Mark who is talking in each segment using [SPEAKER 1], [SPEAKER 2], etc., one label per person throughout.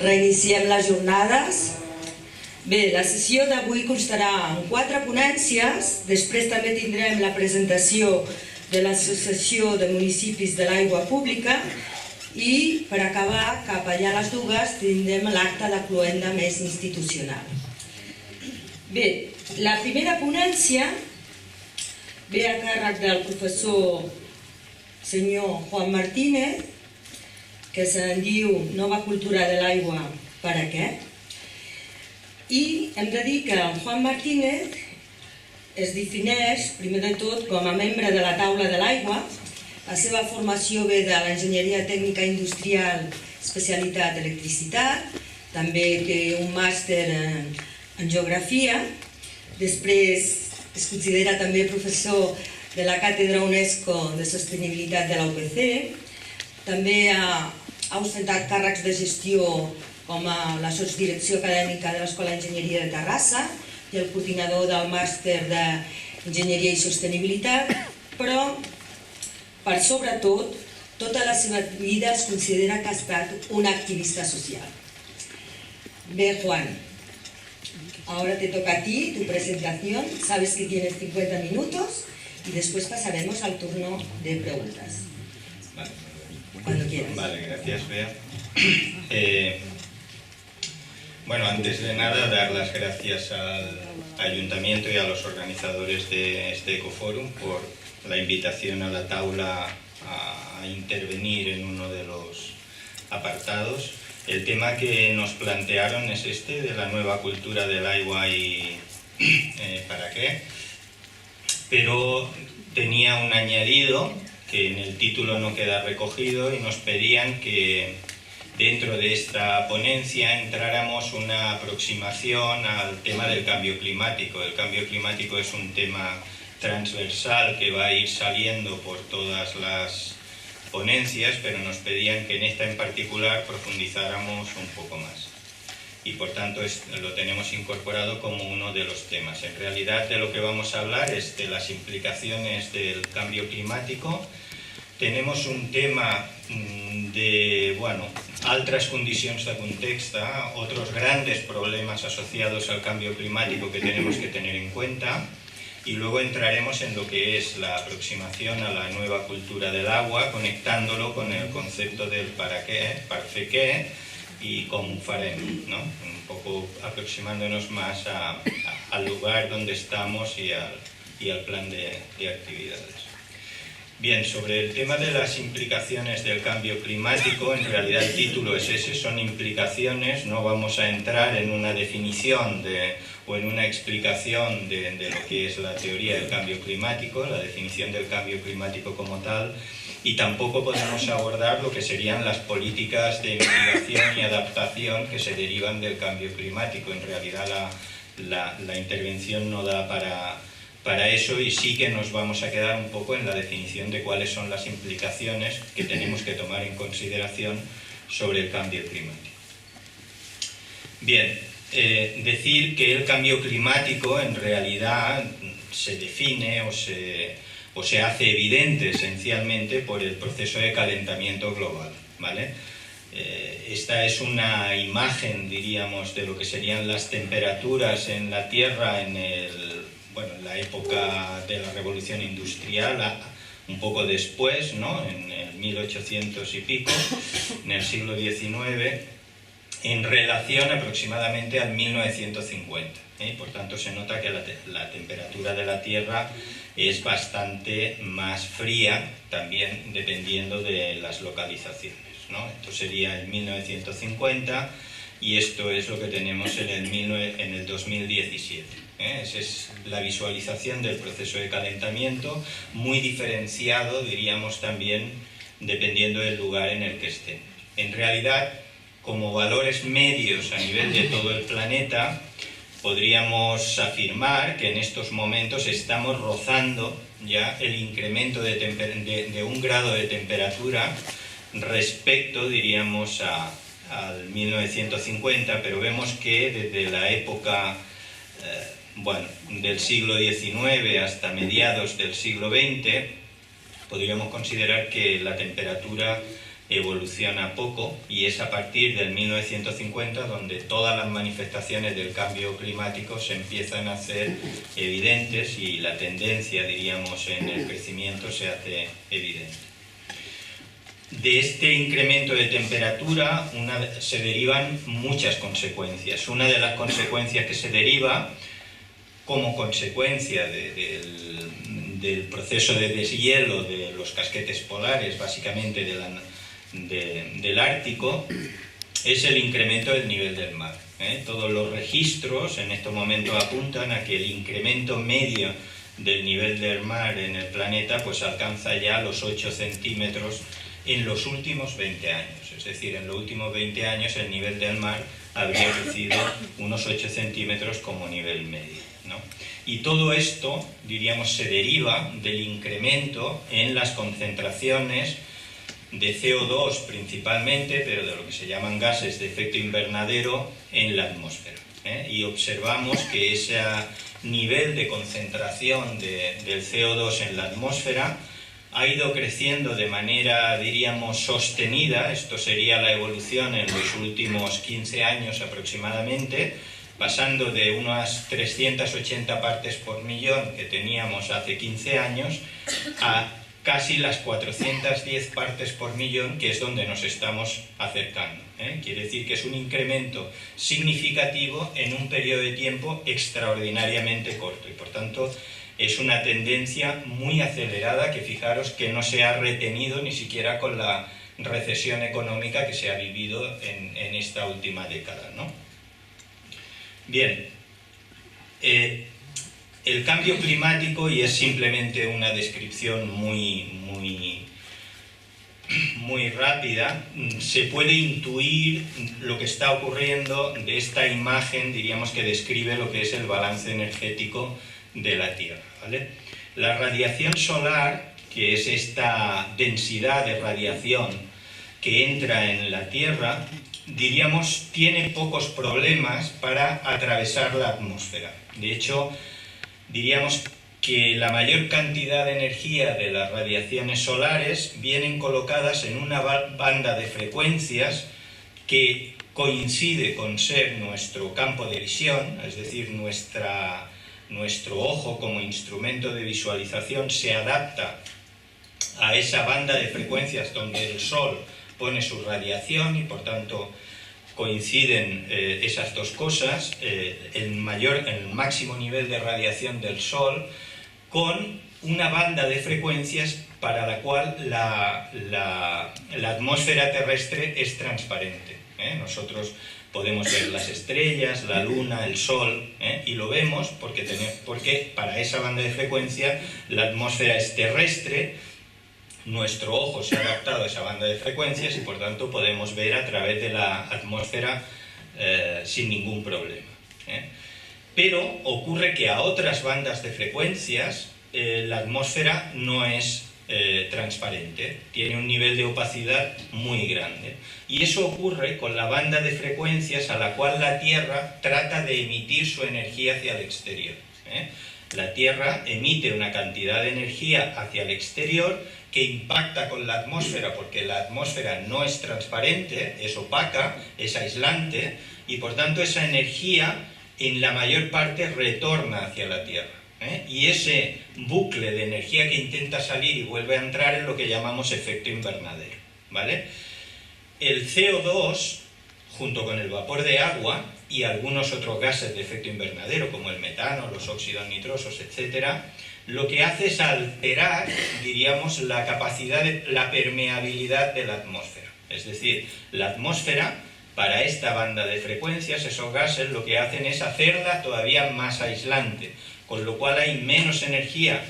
[SPEAKER 1] Reiniciem les jornades. Bé, la sessió d'avui constarà en 4 ponències, després també tindrem la presentació de l'Associació de Municipis de l'Aigua Pública i, per acabar, cap allà a les 2 tindrem l'acte de cloenda més institucional. Bé, la primera ponència ve a càrrec del professor senyor Juan Martínez, que se'n diu Nova cultura de l'aigua, per a què? I hem de dir que en Juan Martínez es defineix, primer de tot, com a membre de la taula de l'aigua. La seva formació ve de l'enginyeria tècnica industrial, especialitat electricitat, també té un màster en geografia, després es considera també professor de la Càtedra UNESCO de Sostenibilitat de la UPC, també ha ostentat càrrecs de gestió com a la sotsdirecció acadèmica de l'Escola d'Enginyeria de Terrassa i el coordinador del màster d'Enginyeria i Sostenibilitat, però per sobretot, tota la seva vida es considera que ha estat un activista social. Bé, Juan, ahora te toca a ti tu presentación. Sabes que tienes 50 minutos y después pasaremos al turno de preguntas.
[SPEAKER 2] Vale.
[SPEAKER 1] Cuando quieras.
[SPEAKER 2] Vale, gracias, Bea. Bueno, antes de nada, dar las gracias al Ayuntamiento y a los organizadores de este Ecoforum por la invitación a la taula a intervenir en uno de los apartados. El tema que nos plantearon es este, de la nueva cultura del agua y para qué, pero tenía un añadido que en el título no queda recogido y nos pedían que dentro de esta ponencia entráramos una aproximación al tema del cambio climático. El cambio climático es un tema transversal que va a ir saliendo por todas las ponencias, pero nos pedían que en esta en particular profundizáramos un poco más. Y por tanto lo tenemos incorporado como uno de los temas. En realidad de lo que vamos a hablar es de las implicaciones del cambio climático. Tenemos un tema de, altres condicions de context, otros grandes problemas asociados al cambio climático que tenemos que tener en cuenta. Y luego entraremos en lo que es la aproximación a la nueva cultura del agua, conectándolo con el concepto del para fer què y cómo farem, ¿no? Un poco aproximándonos más al lugar donde estamos y al plan de actividades. Bien, sobre el tema de las implicaciones del cambio climático, en realidad el título es ese, son implicaciones, no vamos a entrar en una definición o en una explicación de lo que es la teoría del cambio climático, la definición del cambio climático como tal, y tampoco podemos abordar lo que serían las políticas de mitigación y adaptación que se derivan del cambio climático. En realidad la intervención no da para eso y sí que nos vamos a quedar un poco en la definición de cuáles son las implicaciones que tenemos que tomar en consideración sobre el cambio climático. Bien, decir que el cambio climático en realidad se define o se hace evidente esencialmente por el proceso de calentamiento global, ¿vale? Esta es una imagen, diríamos, de lo que serían las temperaturas en la Tierra en la época de la Revolución Industrial, un poco después, ¿no? En el 1800 y pico, en el siglo XIX, en relación aproximadamente al 1950. Por tanto, se nota que la temperatura de la Tierra es bastante más fría, también dependiendo de las localizaciones, ¿no? Esto sería el 1950 y esto es lo que tenemos en el 2017. Esa es la visualización del proceso de calentamiento, muy diferenciado, diríamos también, dependiendo del lugar en el que estemos. En realidad, como valores medios a nivel de todo el planeta, podríamos afirmar que en estos momentos estamos rozando ya el incremento de 1 grado de temperatura respecto, diríamos, al 1950, pero vemos que desde la época del siglo XIX hasta mediados del siglo XX podríamos considerar que la temperatura evoluciona poco, y es a partir del 1950 donde todas las manifestaciones del cambio climático se empiezan a hacer evidentes y la tendencia, diríamos, en el crecimiento se hace evidente. De este incremento de temperatura se derivan muchas consecuencias. Una de las consecuencias que se deriva como consecuencia del proceso de deshielo de los casquetes polares, básicamente del Ártico, es el incremento del nivel del mar. Todos los registros en estos momentos apuntan a que el incremento medio del nivel del mar en el planeta pues alcanza ya los 8 centímetros en los últimos 20 años. Es decir, en los últimos 20 años el nivel del mar habría crecido unos 8 centímetros como nivel medio, ¿no? Y todo esto, diríamos, se deriva del incremento en las concentraciones de CO2 principalmente, pero de lo que se llaman gases de efecto invernadero en la atmósfera. Y observamos que ese nivel de concentración del CO2 en la atmósfera ha ido creciendo de manera, diríamos, sostenida. Esto sería la evolución en los últimos 15 años aproximadamente, pasando de unas 380 partes por millón que teníamos hace 15 años a casi las 410 partes por millón, que es donde nos estamos acercando. Quiere decir que es un incremento significativo en un periodo de tiempo extraordinariamente corto, y por tanto es una tendencia muy acelerada que, fijaros, que no se ha retenido ni siquiera con la recesión económica que se ha vivido en esta última década, ¿no? Bien, el cambio climático, y es simplemente una descripción muy rápida, se puede intuir lo que está ocurriendo de esta imagen, diríamos, que describe lo que es el balance energético de la Tierra, ¿vale? La radiación solar, que es esta densidad de radiación que entra en la Tierra, diríamos, tiene pocos problemas para atravesar la atmósfera. De hecho, diríamos que la mayor cantidad de energía de las radiaciones solares vienen colocadas en una banda de frecuencias que coincide con ser nuestro campo de visión, es decir, nuestro ojo como instrumento de visualización se adapta a esa banda de frecuencias donde el Sol pone su radiación, y por tanto coinciden esas dos cosas, el máximo nivel de radiación del Sol con una banda de frecuencias para la cual la atmósfera terrestre es transparente. Nosotros podemos ver las estrellas, la luna, el sol, y lo vemos porque para esa banda de frecuencia la atmósfera es terrestre. Nuestro ojo se ha adaptado a esa banda de frecuencias y por tanto podemos ver a través de la atmósfera sin ningún problema. Pero ocurre que a otras bandas de frecuencias la atmósfera no es transparente, tiene un nivel de opacidad muy grande. Y eso ocurre con la banda de frecuencias a la cual la Tierra trata de emitir su energía hacia el exterior. La Tierra emite una cantidad de energía hacia el exterior que impacta con la atmósfera, porque la atmósfera no es transparente, es opaca, es aislante, y por tanto esa energía en la mayor parte retorna hacia la Tierra. Y ese bucle de energía que intenta salir y vuelve a entrar es lo que llamamos efecto invernadero, ¿vale? El CO2, junto con el vapor de agua y algunos otros gases de efecto invernadero, como el metano, los óxidos nitrosos, etc., lo que hace es alterar, diríamos, la capacidad la permeabilidad de la atmósfera. Es decir, la atmósfera, para esta banda de frecuencias, esos gases lo que hacen es hacerla todavía más aislante, con lo cual hay menos energía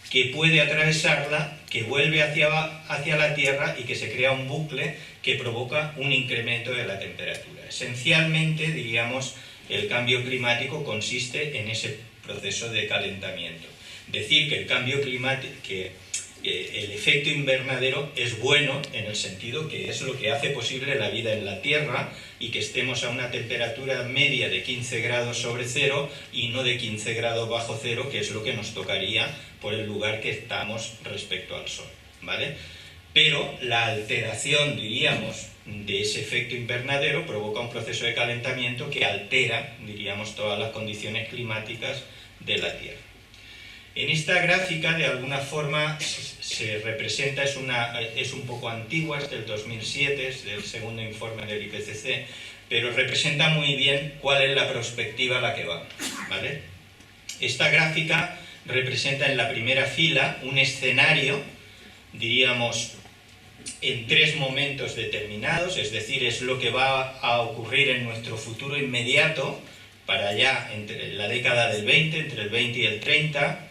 [SPEAKER 2] que puede atravesarla, que vuelve hacia la Tierra y que se crea un bucle que provoca un incremento de la temperatura. Esencialmente, diríamos, el cambio climático consiste en ese proceso de calentamiento. Decir que el cambio climático, el efecto invernadero es bueno en el sentido que es lo que hace posible la vida en la Tierra y que estemos a una temperatura media de 15 grados sobre cero y no de 15 grados bajo cero, que es lo que nos tocaría por el lugar que estamos respecto al Sol, ¿vale? pero la alteración, diríamos, de ese efecto invernadero provoca un proceso de calentamiento que altera, diríamos, todas las condiciones climáticas de la Tierra. En esta gráfica, de alguna forma, se representa, es un poco antigua, es del 2007, es del segundo informe del IPCC, pero representa muy bien cuál es la perspectiva a la que va, ¿vale? Esta gráfica representa en la primera fila un escenario, diríamos, en 3 momentos determinados, es decir, es lo que va a ocurrir en nuestro futuro inmediato, para allá, entre la década del 20, entre el 20 y el 30,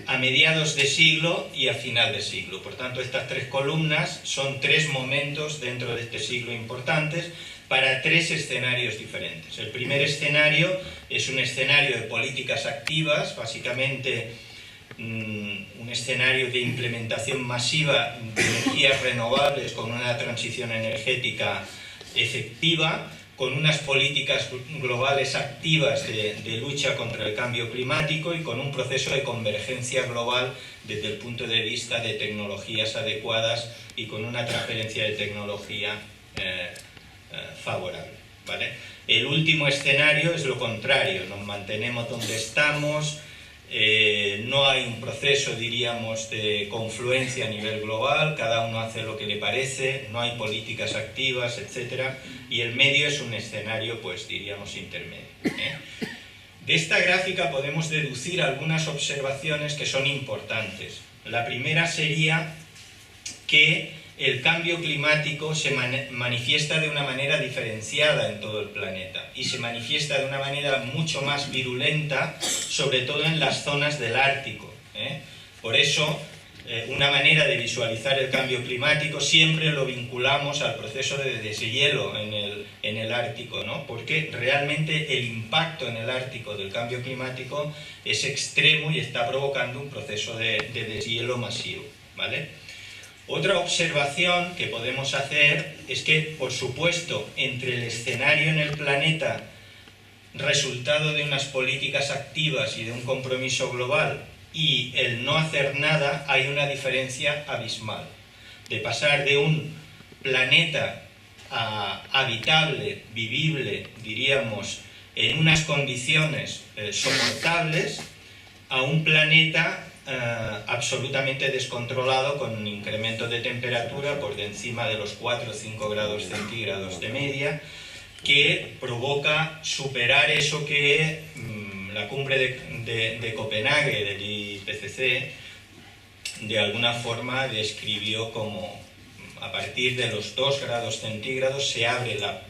[SPEAKER 2] a mediados de siglo y a final de siglo. Por tanto, estas 3 columnas son 3 momentos dentro de este siglo importantes para 3 escenarios diferentes. El primer escenario es un escenario de políticas activas, básicamente un escenario de implementación masiva de energías renovables con una transición energética efectiva, con unas políticas globales activas de lucha contra el cambio climático y con un proceso de convergencia global desde el punto de vista de tecnologías adecuadas y con una transferencia de tecnología favorable, ¿vale? El último escenario es lo contrario, nos mantenemos donde estamos, no hay un proceso, diríamos, de confluencia a nivel global, cada uno hace lo que le parece, no hay políticas activas, etc. Y el medio es un escenario, pues diríamos, intermedio, ¿eh? De esta gráfica podemos deducir algunas observaciones que son importantes. La primera sería que el cambio climático se manifiesta de una manera diferenciada en todo el planeta y se manifiesta de una manera mucho más virulenta, sobre todo en las zonas del Ártico, ¿eh? Por eso, una manera de visualizar el cambio climático siempre lo vinculamos al proceso de deshielo en el Ártico, ¿no? Porque realmente el impacto en el Ártico del cambio climático es extremo y está provocando un proceso de deshielo masivo, ¿vale? Otra observación que podemos hacer es que, por supuesto, entre el escenario en el planeta, resultado de unas políticas activas y de un compromiso global, y el no hacer nada, hay una diferencia abismal. De pasar de un planeta habitable, vivible, diríamos, en unas condiciones soportables, a un planeta absolutamente descontrolado, con un incremento de temperatura por de encima de los 4 o 5 grados centígrados de media, que provoca superar eso que la cumbre de Copenhague del IPCC de alguna forma describió como, a partir de los 2 grados centígrados se abre la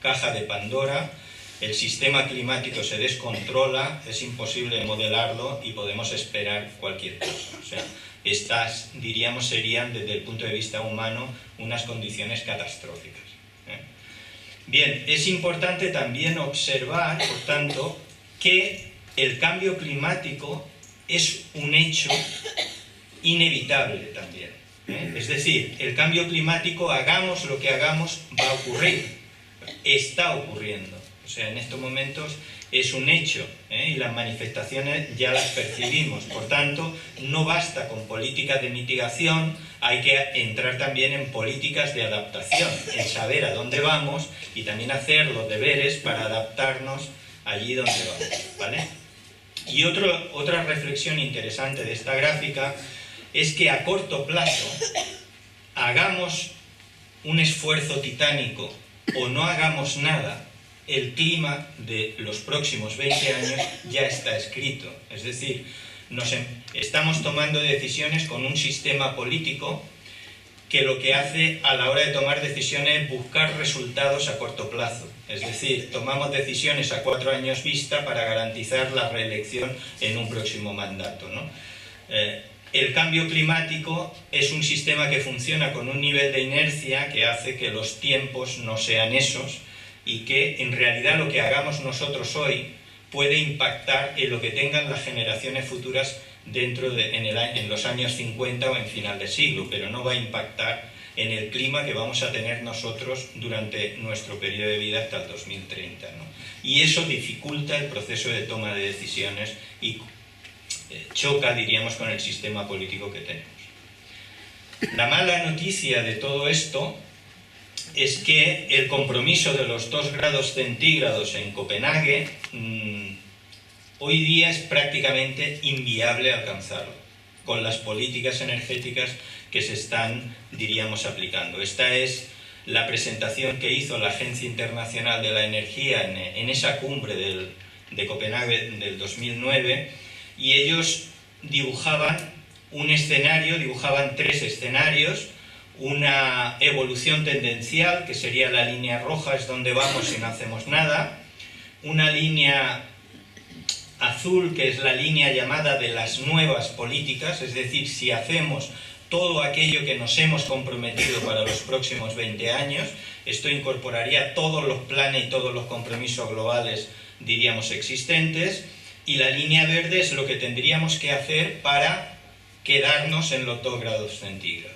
[SPEAKER 2] caja de Pandora, el sistema climático se descontrola, es imposible modelarlo y podemos esperar cualquier cosa. O sea, estas, diríamos, serían desde el punto de vista humano unas condiciones catastróficas, ¿eh? Bien, es importante también observar, por tanto, que el cambio climático es un hecho inevitable también, ¿eh? Es decir, el cambio climático, hagamos lo que hagamos, va a ocurrir, está ocurriendo. O sea, en estos momentos es un hecho, ¿eh? Y las manifestaciones ya las percibimos. Por tanto, no basta con políticas de mitigación, hay que entrar también en políticas de adaptación, en saber a dónde vamos y también hacer los deberes para adaptarnos allí donde vamos, ¿vale? Y otra reflexión interesante de esta gráfica es que a corto plazo, hagamos un esfuerzo titánico o no hagamos nada, el clima de los próximos 20 años ya está escrito. Es decir, estamos tomando decisiones con un sistema político que lo que hace a la hora de tomar decisiones es buscar resultados a corto plazo. Es decir, tomamos decisiones a 4 años vista para garantizar la reelección en un próximo mandato, ¿no? El cambio climático es un sistema que funciona con un nivel de inercia que hace que los tiempos no sean esos, y que en realidad lo que hagamos nosotros hoy puede impactar en lo que tengan las generaciones futuras en los años 50 o en final de siglo, pero no va a impactar en el clima que vamos a tener nosotros durante nuestro periodo de vida hasta el 2030, ¿no? Y eso dificulta el proceso de toma de decisiones y choca, diríamos, con el sistema político que tenemos. La mala noticia de todo esto es que el compromiso de los 2 grados centígrados en Copenhague hoy día es prácticamente inviable alcanzarlo con las políticas energéticas que se están, diríamos, aplicando. Esta es la presentación que hizo la Agencia Internacional de la Energía en esa cumbre de Copenhague del 2009, y ellos dibujaban un escenario, dibujaban 3 escenarios: una evolución tendencial, que sería la línea roja, es donde vamos si no hacemos nada; una línea azul, que es la línea llamada de las nuevas políticas, es decir, si hacemos todo aquello que nos hemos comprometido para los próximos 20 años, esto incorporaría todos los planes y todos los compromisos globales, diríamos, existentes; y la línea verde es lo que tendríamos que hacer para quedarnos en los 2 grados centígrados.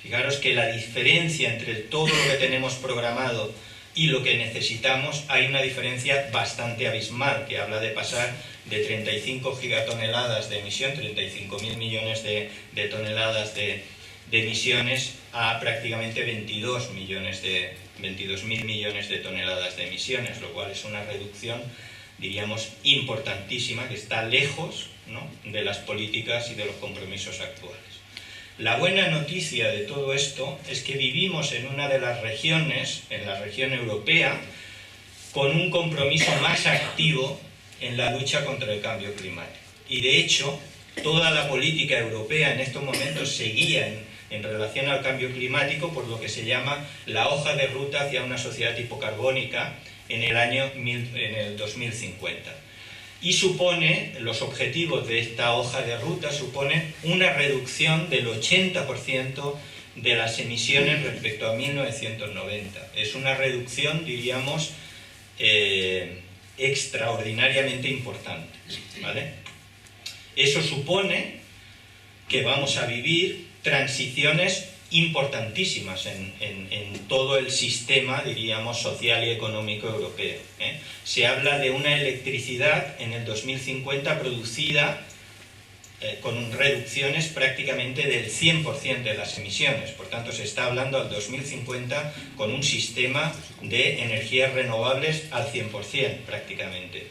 [SPEAKER 2] Fijaros que la diferencia entre todo lo que tenemos programado y lo que necesitamos, hay una diferencia bastante abismal, que habla de pasar de 35 gigatoneladas de emisión, 35.000 millones de toneladas de emisiones, a prácticamente 22.000 millones de toneladas de emisiones, lo cual es una reducción, diríamos, importantísima, que está lejos, ¿no?, de las políticas y de los compromisos actuales. La buena noticia de todo esto es que vivimos en una de las regiones, en la región europea, con un compromiso más activo en la lucha contra el cambio climático. Y de hecho, toda la política europea en estos momentos se guía en relación al cambio climático por lo que se llama la hoja de ruta hacia una sociedad hipocarbónica en el 2050. Y supone, los objetivos de esta hoja de ruta suponen una reducción del 80% de las emisiones respecto a 1990. Es una reducción, diríamos, extraordinariamente importante, ¿vale? Eso supone que vamos a vivir transiciones importantísimas en todo el sistema, diríamos, social y económico europeo, ¿eh? Se habla de una electricidad en el 2050 producida con reducciones prácticamente del 100% de las emisiones. Por tanto, se está hablando al 2050 con un sistema de energías renovables al 100% prácticamente.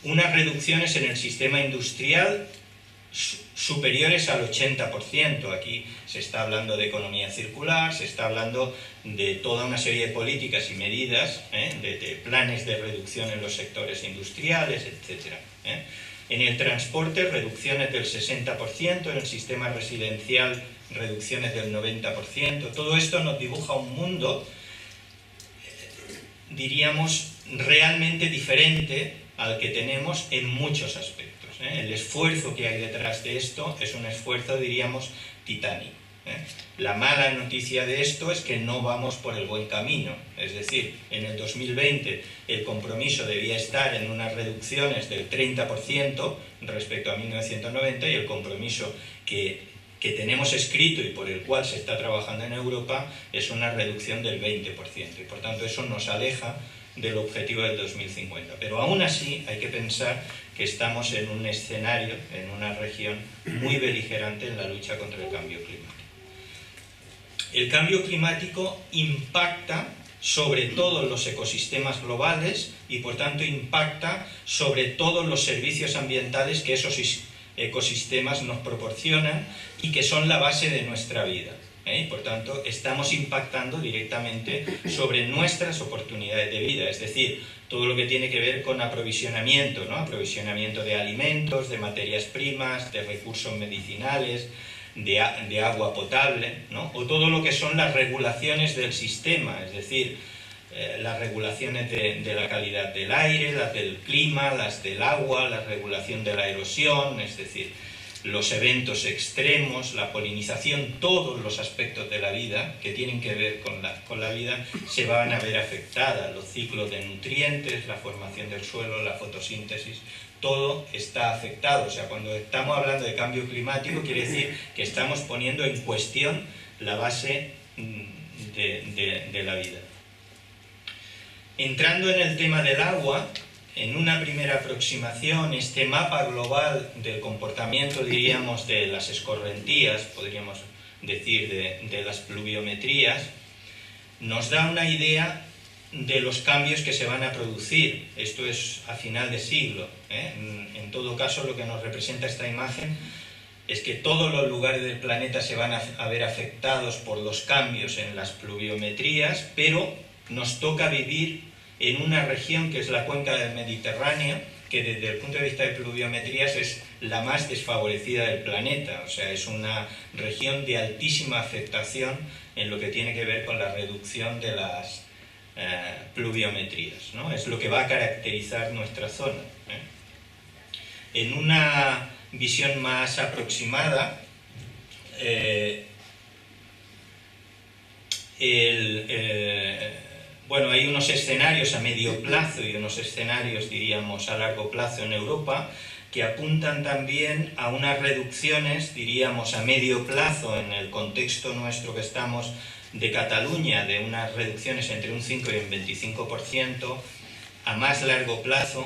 [SPEAKER 2] Unas reducciones en el sistema industrial superiores al 80%. Aquí se está hablando de economía circular, se está hablando de toda una serie de políticas y medidas, de planes de reducción en los sectores industriales, etc. En el transporte, reducciones del 60%, en el sistema residencial, reducciones del 90%. Todo esto nos dibuja un mundo, diríamos, realmente diferente al que tenemos en muchos aspectos. El esfuerzo que hay detrás de esto es un esfuerzo, diríamos, titánico. La mala noticia de esto es que no vamos por el buen camino. Es decir, en el 2020 el compromiso debía estar en unas reducciones del 30% respecto a 1990, y el compromiso que tenemos escrito y por el cual se está trabajando en Europa es una reducción del 20%. Y por tanto eso nos aleja del objetivo del 2050. Pero aún así hay que pensar que estamos en un escenario, en una región muy beligerante en la lucha contra el cambio climático. El cambio climático impacta sobre todos los ecosistemas globales y por tanto impacta sobre todos los servicios ambientales que esos ecosistemas nos proporcionan y que son la base de nuestra vida. Y por tanto estamos impactando directamente sobre nuestras oportunidades de vida, es decir, todo lo que tiene que ver con aprovisionamiento, ¿no? Aprovisionamiento de alimentos, de materias primas, de recursos medicinales, de agua potable, ¿no? O todo lo que son las regulaciones del sistema, es decir, las regulaciones de la calidad del aire, las del clima, las del agua, la regulación de la erosión, es decir, los eventos extremos, la polinización, todos los aspectos de la vida que tienen que ver con la vida se van a ver afectadas. Los ciclos de nutrientes, la formación del suelo, la fotosíntesis, todo está afectado. O sea, cuando estamos hablando de cambio climático quiere decir que estamos poniendo en cuestión la base de la vida. Entrando en el tema del agua, en una primera aproximación, este mapa global del comportamiento, diríamos, de las escorrentías, podríamos decir, de las pluviometrías, nos da una idea de los cambios que se van a producir. Esto es a final de siglo, ¿eh? En todo caso, lo que nos representa esta imagen es que todos los lugares del planeta se van a ver afectados por los cambios en las pluviometrías, pero nos toca vivir en una región que es la cuenca del Mediterráneo, que desde el punto de vista de pluviometrías es la más desfavorecida del planeta. O sea, es una región de altísima afectación en lo que tiene que ver con la reducción de las pluviometrías, ¿no? Es lo que va a caracterizar nuestra zona, ¿eh? En una visión más aproximada, bueno, hay unos escenarios a medio plazo y unos escenarios, diríamos, a largo plazo en Europa, que apuntan también a unas reducciones, diríamos, a medio plazo en el contexto nuestro que estamos de Cataluña, de unas reducciones entre un 5 y un 25%, a más largo plazo,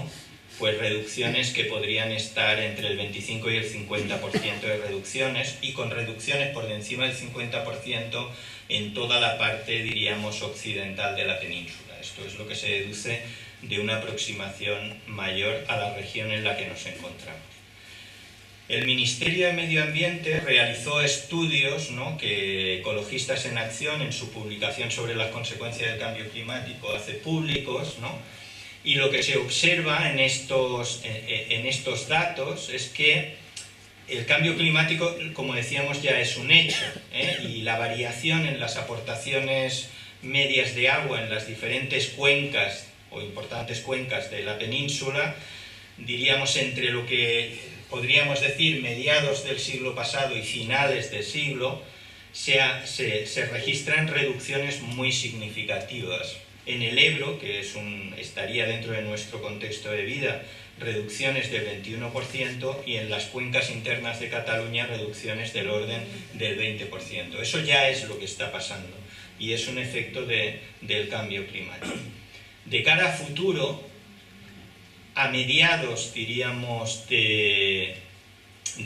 [SPEAKER 2] pues reducciones que podrían estar entre el 25 y el 50% de reducciones, y con reducciones por encima del 50% en toda la parte, diríamos, occidental de la península. Esto es lo que se deduce de una aproximación mayor a la región en la que nos encontramos. El Ministerio de Medio Ambiente realizó estudios, ¿no?, que Ecologistas en Acción, en su publicación sobre las consecuencias del cambio climático, hace públicos, ¿no? Y lo que se observa en estos datos es que el cambio climático, como decíamos, ya es un hecho, ¿eh? Y la variación en las aportaciones medias de agua en las diferentes cuencas o importantes cuencas de la península, diríamos entre lo que podríamos decir mediados del siglo pasado y finales del siglo, se registran reducciones muy significativas. En el Ebro, que estaría dentro de nuestro contexto de vida, reducciones del 21%, y en las cuencas internas de Cataluña reducciones del orden del 20%. Eso ya es lo que está pasando y es un efecto del cambio climático. De cara a futuro, a mediados, diríamos, de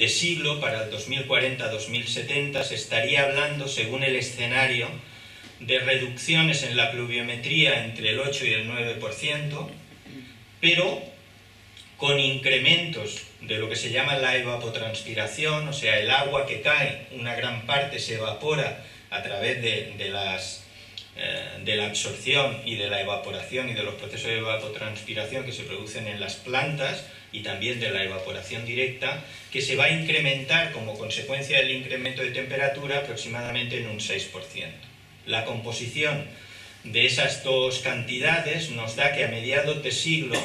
[SPEAKER 2] siglo, para el 2040-2070, se estaría hablando, según el escenario, de reducciones en la pluviometría entre el 8 y el 9%, pero con incrementos de lo que se llama la evapotranspiración, o sea, el agua que cae, una gran parte se evapora a través de la absorción y de la evaporación y de los procesos de evapotranspiración que se producen en las plantas, y también de la evaporación directa, que se va a incrementar como consecuencia del incremento de temperatura aproximadamente en un 6%. La composición de esas dos cantidades nos da que a mediados de siglo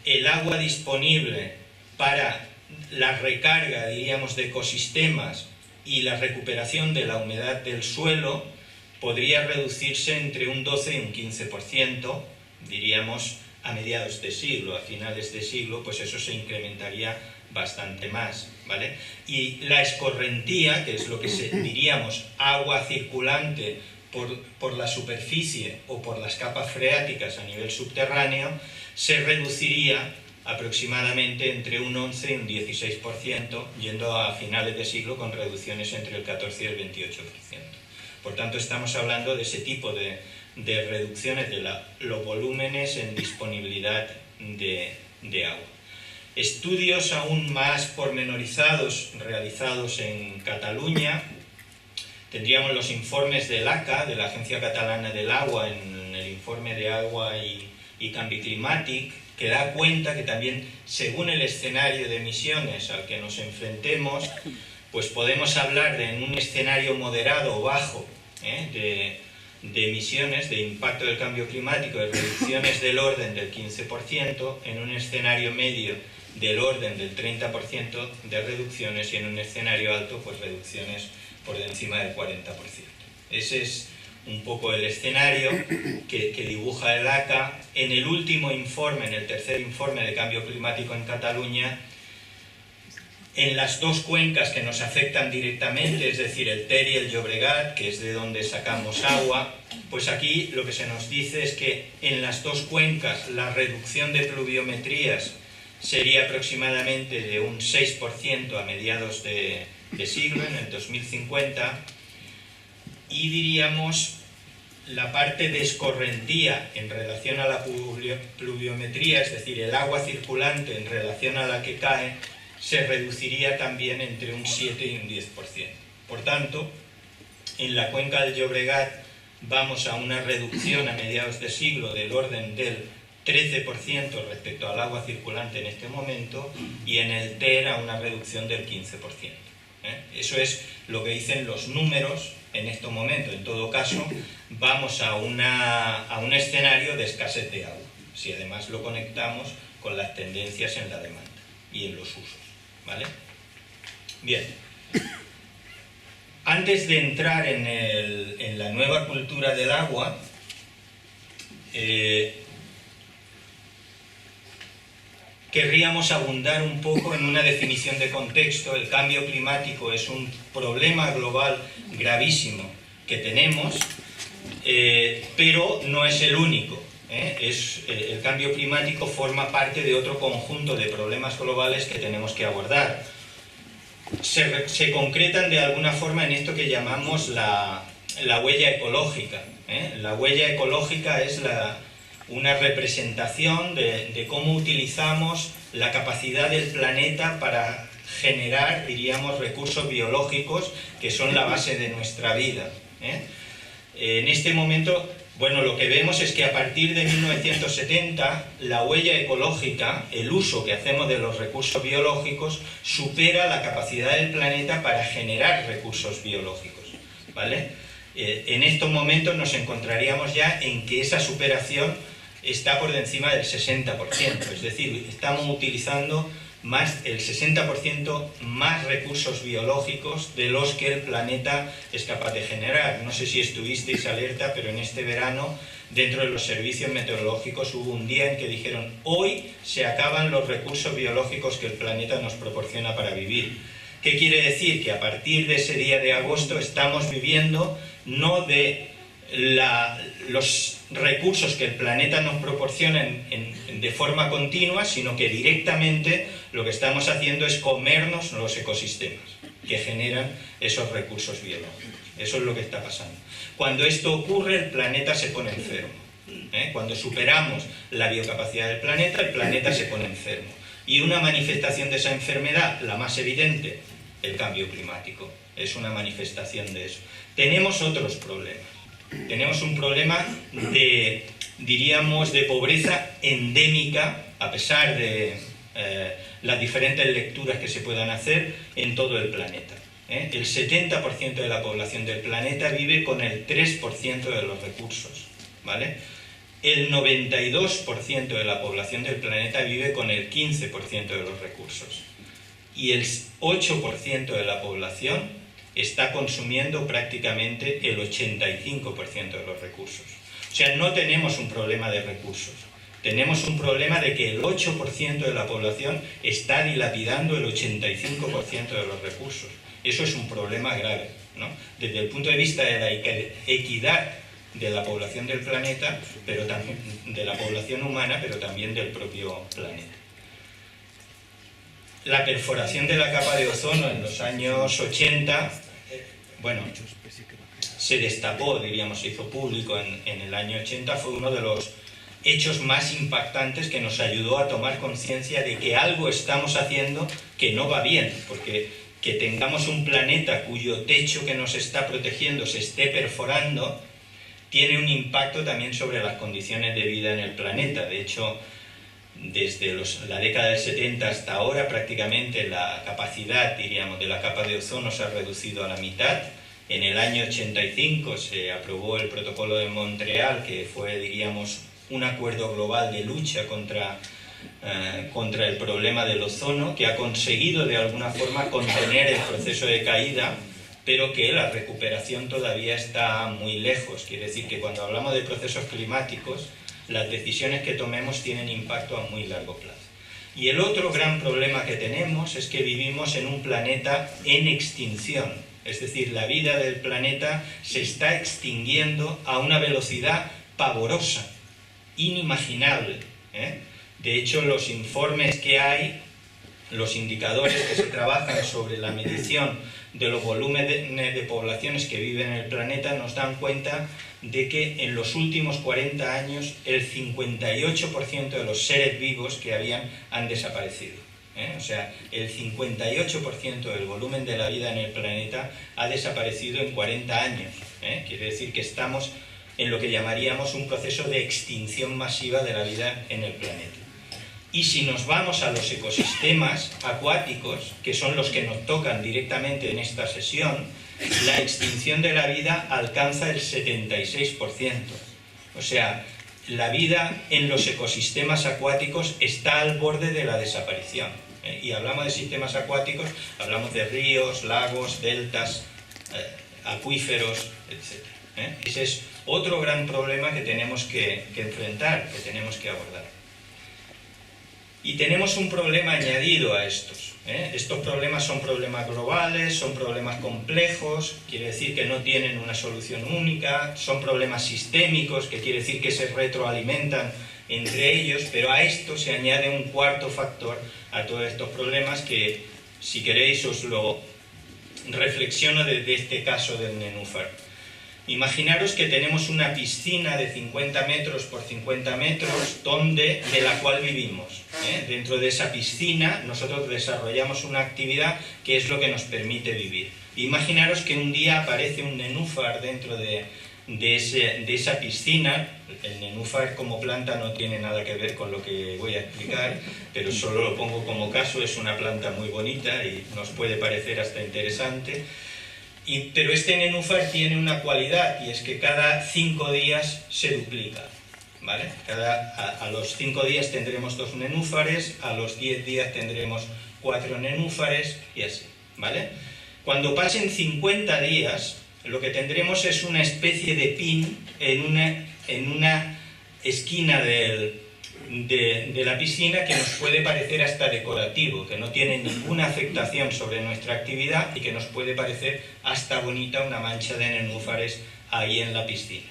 [SPEAKER 2] el agua disponible para la recarga, diríamos, de ecosistemas y la recuperación de la humedad del suelo podría reducirse entre un 12 y un 15%, diríamos, a mediados de siglo. A finales de siglo, pues eso se incrementaría bastante más, ¿vale? Y la escorrentía, que es lo que diríamos agua circulante por la superficie o por las capas freáticas a nivel subterráneo, se reduciría aproximadamente entre un 11 y un 16%, yendo a finales de siglo con reducciones entre el 14 y el 28%. Por tanto, estamos hablando de ese tipo de reducciones de los volúmenes en disponibilidad de agua. Estudios aún más pormenorizados realizados en Cataluña, tendríamos los informes del ACA, de la Agencia Catalana del Agua, en el informe de Agua y Canvi Climàtic, que da cuenta que también, según el escenario de emisiones al que nos enfrentemos, pues podemos hablar de en un escenario moderado o bajo de emisiones, de impacto del cambio climático, de reducciones del orden del 15%, en un escenario medio del orden del 30% de reducciones, y en un escenario alto, pues reducciones por encima del 40%. Ese es un poco el escenario que dibuja el ACA. En el último informe, en el tercer informe de cambio climático en Cataluña, en las dos cuencas que nos afectan directamente, es decir, el Ter y el Llobregat, que es de donde sacamos agua, pues aquí lo que se nos dice es que en las dos cuencas la reducción de pluviometrías sería aproximadamente de un 6% a mediados de de siglo, en el 2050, y diríamos la parte de escorrentía en relación a la pluviometría, es decir, el agua circulante en relación a la que cae, se reduciría también entre un 7 y un 10%. Por tanto, en la cuenca del Llobregat vamos a una reducción a mediados de siglo del orden del 13% respecto al agua circulante en este momento, y en el Ter a una reducción del 15%. Eso es lo que dicen los números en este momento. En todo caso, vamos a un escenario de escasez de agua, si además lo conectamos con las tendencias en la demanda y en los usos, ¿vale? Bien. Antes de entrar en la nueva cultura del agua, querríamos abundar un poco en una definición de contexto. El cambio climático es un problema global gravísimo que tenemos, pero no es el único. El cambio climático forma parte de otro conjunto de problemas globales que tenemos que abordar. Se concretan de alguna forma en esto que llamamos la huella ecológica. La huella ecológica es una representación de cómo utilizamos la capacidad del planeta para generar, diríamos, recursos biológicos que son la base de nuestra vida. En este momento, bueno, lo que vemos es que a partir de 1970 la huella ecológica, el uso que hacemos de los recursos biológicos, supera la capacidad del planeta para generar recursos biológicos, ¿vale? En estos momentos nos encontraríamos ya en que esa superación está por encima del 60%, es decir, estamos utilizando el 60% más recursos biológicos de los que el planeta es capaz de generar. No sé si estuvisteis alerta, pero en este verano, dentro de los servicios meteorológicos, hubo un día en que dijeron: hoy se acaban los recursos biológicos que el planeta nos proporciona para vivir. ¿Qué quiere decir? Que a partir de ese día de agosto estamos viviendo no de los recursos que el planeta nos proporciona de forma continua, sino que directamente lo que estamos haciendo es comernos los ecosistemas que generan esos recursos biológicos. Eso es lo que está pasando. Cuando esto ocurre, el planeta se pone enfermo. Cuando superamos la biocapacidad del planeta, el planeta se pone enfermo. Y una manifestación de esa enfermedad, la más evidente, el cambio climático, es una manifestación de eso. Tenemos otros problemas. Tenemos un problema diríamos, de pobreza endémica, a pesar de las diferentes lecturas que se puedan hacer en todo el planeta. El 70% de la población del planeta vive con el 3% de los recursos, ¿vale? El 92% de la población del planeta vive con el 15% de los recursos. Y el 8% de la población está consumiendo prácticamente el 85% de los recursos. O sea, no tenemos un problema de recursos. Tenemos un problema de que el 8% de la población está dilapidando el 85% de los recursos. Eso es un problema grave, ¿no? Desde el punto de vista de la equidad de la población del planeta, pero también de la población humana, pero también del propio planeta. La perforación de la capa de ozono en los años 80, bueno, se destapó, diríamos, se hizo público en el año 80, fue uno de los hechos más impactantes que nos ayudó a tomar conciencia de que algo estamos haciendo que no va bien, porque que tengamos un planeta cuyo techo que nos está protegiendo se esté perforando, tiene un impacto también sobre las condiciones de vida en el planeta. De hecho, desde la década del 70 hasta ahora, prácticamente la capacidad, diríamos, de la capa de ozono se ha reducido a la mitad. En el año 85 se aprobó el Protocolo de Montreal, que fue, diríamos, un acuerdo global de lucha contra el problema del ozono, que ha conseguido de alguna forma contener el proceso de caída, pero que la recuperación todavía está muy lejos. Quiere decir que cuando hablamos de procesos climáticos, las decisiones que tomemos tienen impacto a muy largo plazo. Y el otro gran problema que tenemos es que vivimos en un planeta en extinción. Es decir, la vida del planeta se está extinguiendo a una velocidad pavorosa, inimaginable. De hecho, los informes que hay los indicadores que se trabajan sobre la medición de los volúmenes de poblaciones que viven en el planeta nos dan cuenta de que en los últimos 40 años el 58% de los seres vivos que habían han desaparecido. O sea, el 58% del volumen de la vida en el planeta ha desaparecido en 40 años. Quiere decir que estamos en lo que llamaríamos un proceso de extinción masiva de la vida en el planeta. Y si nos vamos a los ecosistemas acuáticos, que son los que nos tocan directamente en esta sesión, la extinción de la vida alcanza el 76%. O sea, la vida en los ecosistemas acuáticos está al borde de la desaparición. Y hablamos de sistemas acuáticos, hablamos de ríos, lagos, deltas, acuíferos, etc. Ese es otro gran problema que tenemos que enfrentar, que tenemos que abordar. Y tenemos un problema añadido a estos. Estos problemas son problemas globales, son problemas complejos, quiere decir que no tienen una solución única, son problemas sistémicos, que quiere decir que se retroalimentan entre ellos, pero a esto se añade un cuarto factor a todos estos problemas que, si queréis, os lo reflexiono desde este caso del nenúfar. Imaginaros que tenemos una piscina de 50 metros por 50 metros de la cual vivimos. Dentro de esa piscina nosotros desarrollamos una actividad que es lo que nos permite vivir. Imaginaros que un día aparece un nenúfar dentro de esa piscina. El nenúfar como planta no tiene nada que ver con lo que voy a explicar, pero solo lo pongo como caso, es una planta muy bonita y nos puede parecer hasta interesante. Pero este nenúfar tiene una cualidad, y es que cada 5 días se duplica, ¿vale? A los 5 días tendremos 2 nenúfares, a los 10 días tendremos 4 nenúfares y así, ¿vale? Cuando pasen 50 días, lo que tendremos es una especie de pin en una esquina de la piscina que nos puede parecer hasta decorativo, que no tiene ninguna afectación sobre nuestra actividad y que nos puede parecer hasta bonita una mancha de nenúfares ahí en la piscina.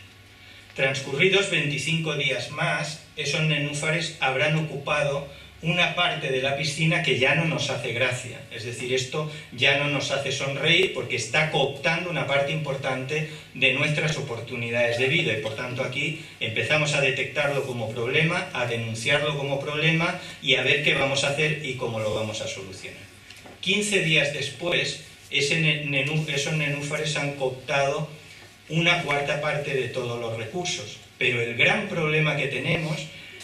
[SPEAKER 2] Transcurridos 25 días más, esos nenúfares habrán ocupado una parte de la piscina que ya no nos hace gracia. Es decir, esto ya no nos hace sonreír porque está cooptando una parte importante de nuestras oportunidades de vida y por tanto aquí empezamos a detectarlo como problema, a denunciarlo como problema y a ver qué vamos a hacer y cómo lo vamos a solucionar. 15 días después, esos nenúfares han cooptado una cuarta parte de todos los recursos, pero el gran problema que tenemos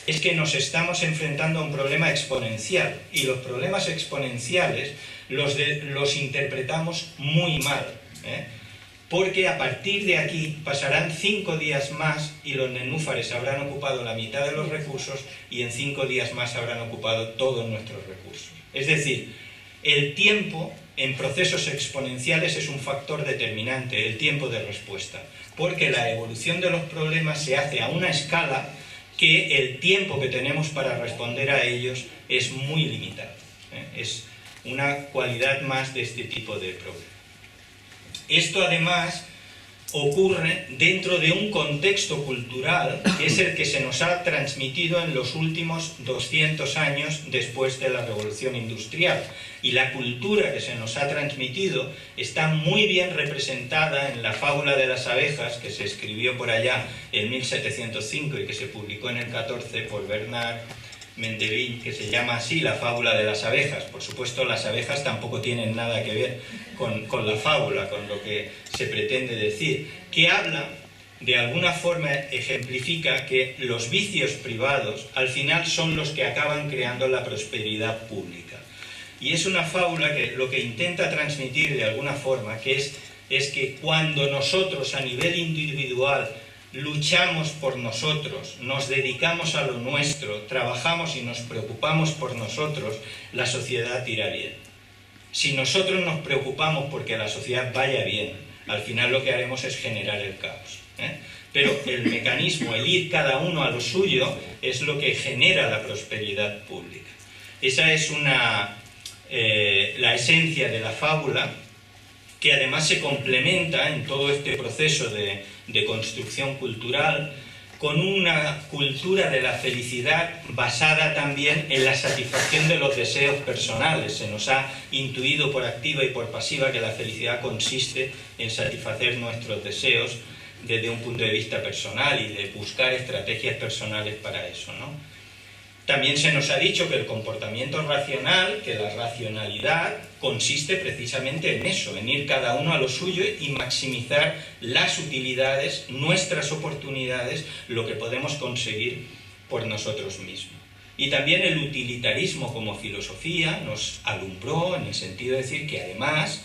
[SPEAKER 2] es que nos estamos enfrentando a un problema exponencial y los problemas exponenciales los interpretamos muy mal, porque a partir de aquí pasarán 5 días más y los nenúfares habrán ocupado la mitad de los recursos y en 5 días más habrán ocupado todos nuestros recursos. Es decir, el tiempo en procesos exponenciales es un factor determinante, el tiempo de respuesta, porque la evolución de los problemas se hace a una escala que el tiempo que tenemos para responder a ellos es muy limitado. Es una cualidad más de este tipo de problema. Esto además ocurre dentro de un contexto cultural que es el que se nos ha transmitido en los últimos 200 años después de la Revolución Industrial. Y la cultura que se nos ha transmitido está muy bien representada en la fábula de las abejas, que se escribió por allá en 1705 y que se publicó en el 14 por Bernard Menteville, que se llama así, la fábula de las abejas. Por supuesto, las abejas tampoco tienen nada que ver con la fábula, con lo que se pretende decir, que habla, de alguna forma ejemplifica que los vicios privados al final son los que acaban creando la prosperidad pública. Y es una fábula que lo que intenta transmitir de alguna forma que es que cuando nosotros a nivel individual luchamos por nosotros, nos dedicamos a lo nuestro, trabajamos y nos preocupamos por nosotros, la sociedad irá bien. Si nosotros nos preocupamos porque la sociedad vaya bien, al final lo que haremos es generar el caos. Pero el mecanismo, el ir cada uno a lo suyo, es lo que genera la prosperidad pública. Esa es la esencia de la fábula, que además se complementa en todo este proceso de construcción cultural con una cultura de la felicidad basada también en la satisfacción de los deseos personales. Se nos ha intuido por activa y por pasiva que la felicidad consiste en satisfacer nuestros deseos desde un punto de vista personal y de buscar estrategias personales para eso, ¿no? También se nos ha dicho que el comportamiento racional, que la racionalidad, consiste precisamente en eso, en ir cada uno a lo suyo y maximizar las utilidades, nuestras oportunidades, lo que podemos conseguir por nosotros mismos. Y también el utilitarismo como filosofía nos alumbró en el sentido de decir que además,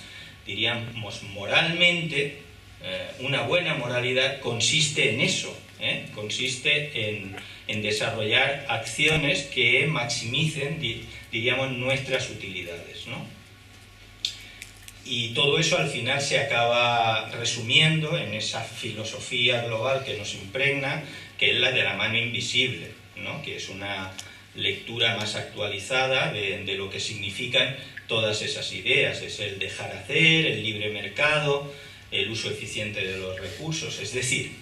[SPEAKER 2] diríamos moralmente, una buena moralidad consiste en eso, consiste en desarrollar acciones que maximicen, diríamos, nuestras utilidades, ¿no? Y todo eso al final se acaba resumiendo en esa filosofía global que nos impregna, que es la de la mano invisible, ¿no? Que es una lectura más actualizada de lo que significan todas esas ideas. Es el dejar hacer, el libre mercado, el uso eficiente de los recursos. Es decir,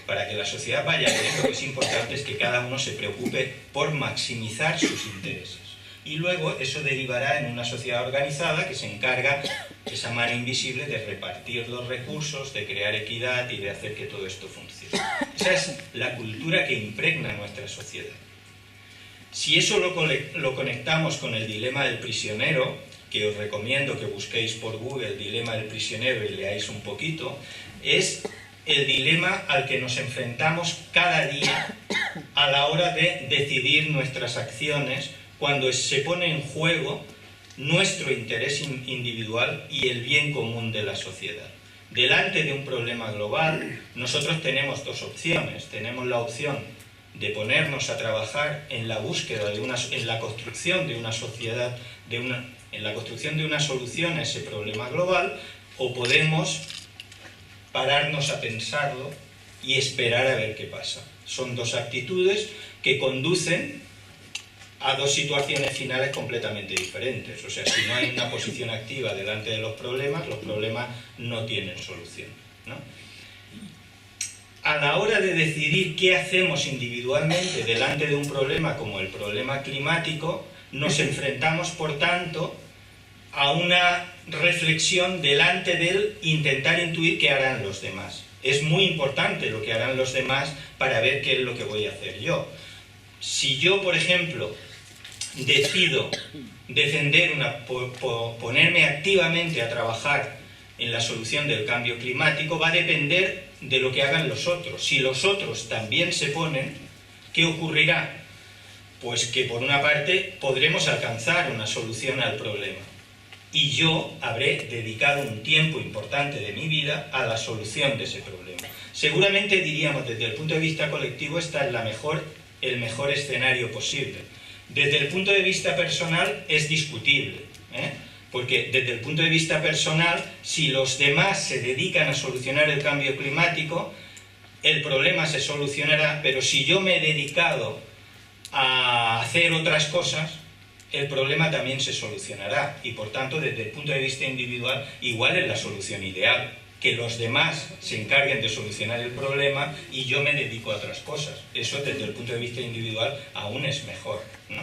[SPEAKER 2] para que la sociedad vaya bien, lo que es importante es que cada uno se preocupe por maximizar sus intereses. Y luego eso derivará en una sociedad organizada que se encarga, esa mano invisible, de repartir los recursos, de crear equidad y de hacer que todo esto funcione. Esa es la cultura que impregna nuestra sociedad. Si eso lo conectamos con el dilema del prisionero, que os recomiendo que busquéis por Google el dilema del prisionero y leáis un poquito, es el dilema al que nos enfrentamos cada día a la hora de decidir nuestras acciones, cuando se pone en juego nuestro interés individual y el bien común de la sociedad. Delante de un problema global, nosotros tenemos dos opciones. Tenemos la opción de ponernos a trabajar en la búsqueda en la construcción de una sociedad, en la construcción de una solución a ese problema global, o podemos pararnos a pensarlo y esperar a ver qué pasa. Son dos actitudes que conducen a dos situaciones finales completamente diferentes. O sea, si no hay una posición activa delante de los problemas no tienen solución, ¿no? A la hora de decidir qué hacemos individualmente delante de un problema como el problema climático, nos enfrentamos, por tanto, a una reflexión delante del intentar intuir qué harán los demás. Es muy importante lo que harán los demás para ver qué es lo que voy a hacer yo. Si yo, por ejemplo, decido ponerme activamente a trabajar en la solución del cambio climático, va a depender de lo que hagan los otros. Si los otros también se ponen, ¿qué ocurrirá? Pues que por una parte podremos alcanzar una solución al problema y yo habré dedicado un tiempo importante de mi vida a la solución de ese problema. Seguramente diríamos, desde el punto de vista colectivo, esta es el mejor escenario posible. Desde el punto de vista personal es discutible, porque desde el punto de vista personal, si los demás se dedican a solucionar el cambio climático, el problema se solucionará, pero si yo me he dedicado a hacer otras cosas, el problema también se solucionará. Y por tanto, desde el punto de vista individual, igual es la solución ideal, que los demás se encarguen de solucionar el problema y yo me dedico a otras cosas. Eso, desde el punto de vista individual, aún es mejor, ¿no?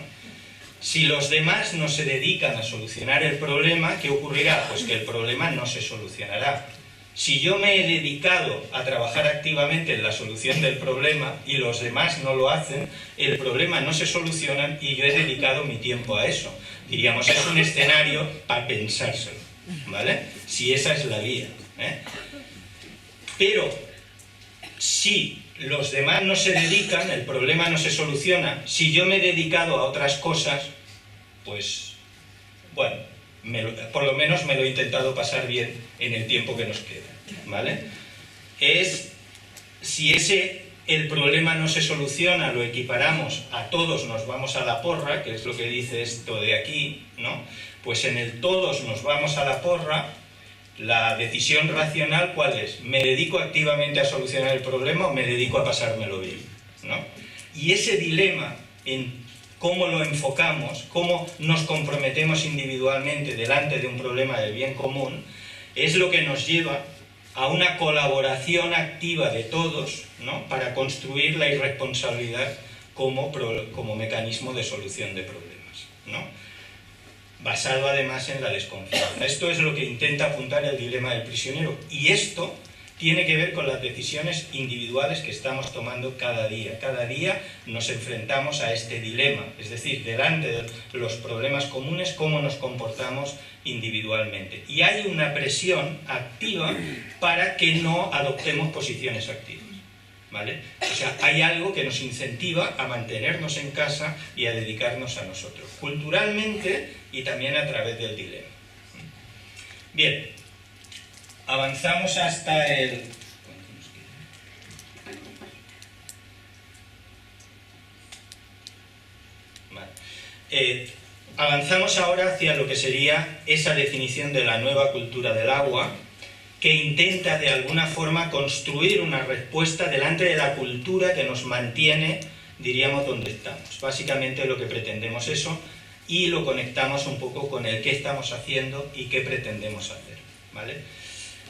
[SPEAKER 2] Si los demás no se dedican a solucionar el problema, ¿qué ocurrirá? Pues que el problema no se solucionará. Si yo me he dedicado a trabajar activamente en la solución del problema y los demás no lo hacen, el problema no se soluciona y yo he dedicado mi tiempo a eso. Diríamos, es un escenario para pensárselo, ¿vale? Si esa es la vía, Pero si los demás no se dedican, el problema no se soluciona. Si yo me he dedicado a otras cosas, pues, bueno, por lo menos me lo he intentado pasar bien en el tiempo que nos queda, ¿vale? Si el problema no se soluciona, lo equiparamos a todos nos vamos a la porra, que es lo que dice esto de aquí, ¿no? Pues en el todos nos vamos a la porra, la decisión racional, ¿cuál es? ¿Me dedico activamente a solucionar el problema o me dedico a pasármelo bien, ¿no? Y ese dilema en cómo lo enfocamos, cómo nos comprometemos individualmente delante de un problema del bien común, es lo que nos lleva a una colaboración activa de todos, ¿no?, para construir la irresponsabilidad como mecanismo de solución de problemas, ¿no?, basado además en la desconfianza. Esto es lo que intenta apuntar el dilema del prisionero, y esto tiene que ver con las decisiones individuales que estamos tomando cada día. Cada día nos enfrentamos a este dilema, es decir, delante de los problemas comunes, cómo nos comportamos individualmente. Y hay una presión activa para que no adoptemos posiciones activas, ¿vale? O sea, hay algo que nos incentiva a mantenernos en casa y a dedicarnos a nosotros, culturalmente y también a través del dilema. Bien, avanzamos hasta el... Vale. Avanzamos ahora hacia lo que sería esa definición de la nueva cultura del agua, que intenta de alguna forma construir una respuesta delante de la cultura que nos mantiene, diríamos, donde estamos. Básicamente lo que pretendemos es eso, y lo conectamos un poco con el qué estamos haciendo y qué pretendemos hacer, ¿vale?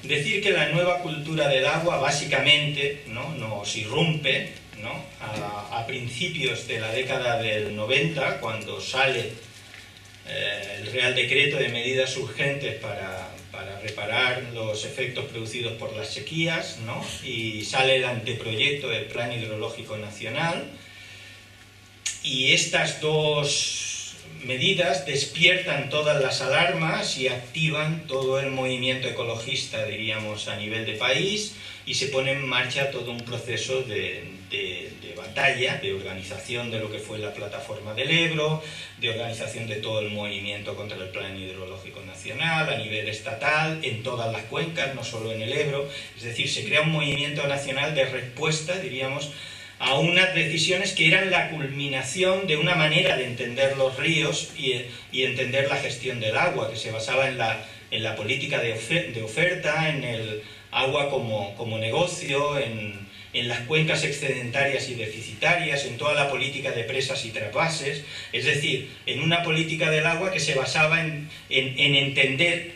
[SPEAKER 2] Decir que la nueva cultura del agua básicamente, ¿no?, nos irrumpe, ¿no?, a principios de la década del 90, cuando sale el Real Decreto de medidas urgentes para reparar los efectos producidos por las sequías, ¿no?, y sale el anteproyecto del Plan Hidrológico Nacional, y estas dos medidas despiertan todas las alarmas y activan todo el movimiento ecologista, diríamos, a nivel de país, y se pone en marcha todo un proceso de batalla, de organización de lo que fue la plataforma del Ebro, de organización de todo el movimiento contra el Plan Hidrológico Nacional a nivel estatal, en todas las cuencas, no solo en el Ebro. Es decir, se crea un movimiento nacional de respuesta, diríamos, a unas decisiones que eran la culminación de una manera de entender los ríos y entender la gestión del agua, que se basaba en la política de oferta, en el agua como negocio, en las cuencas excedentarias y deficitarias, en toda la política de presas y trasvases, es decir, en una política del agua que se basaba en entender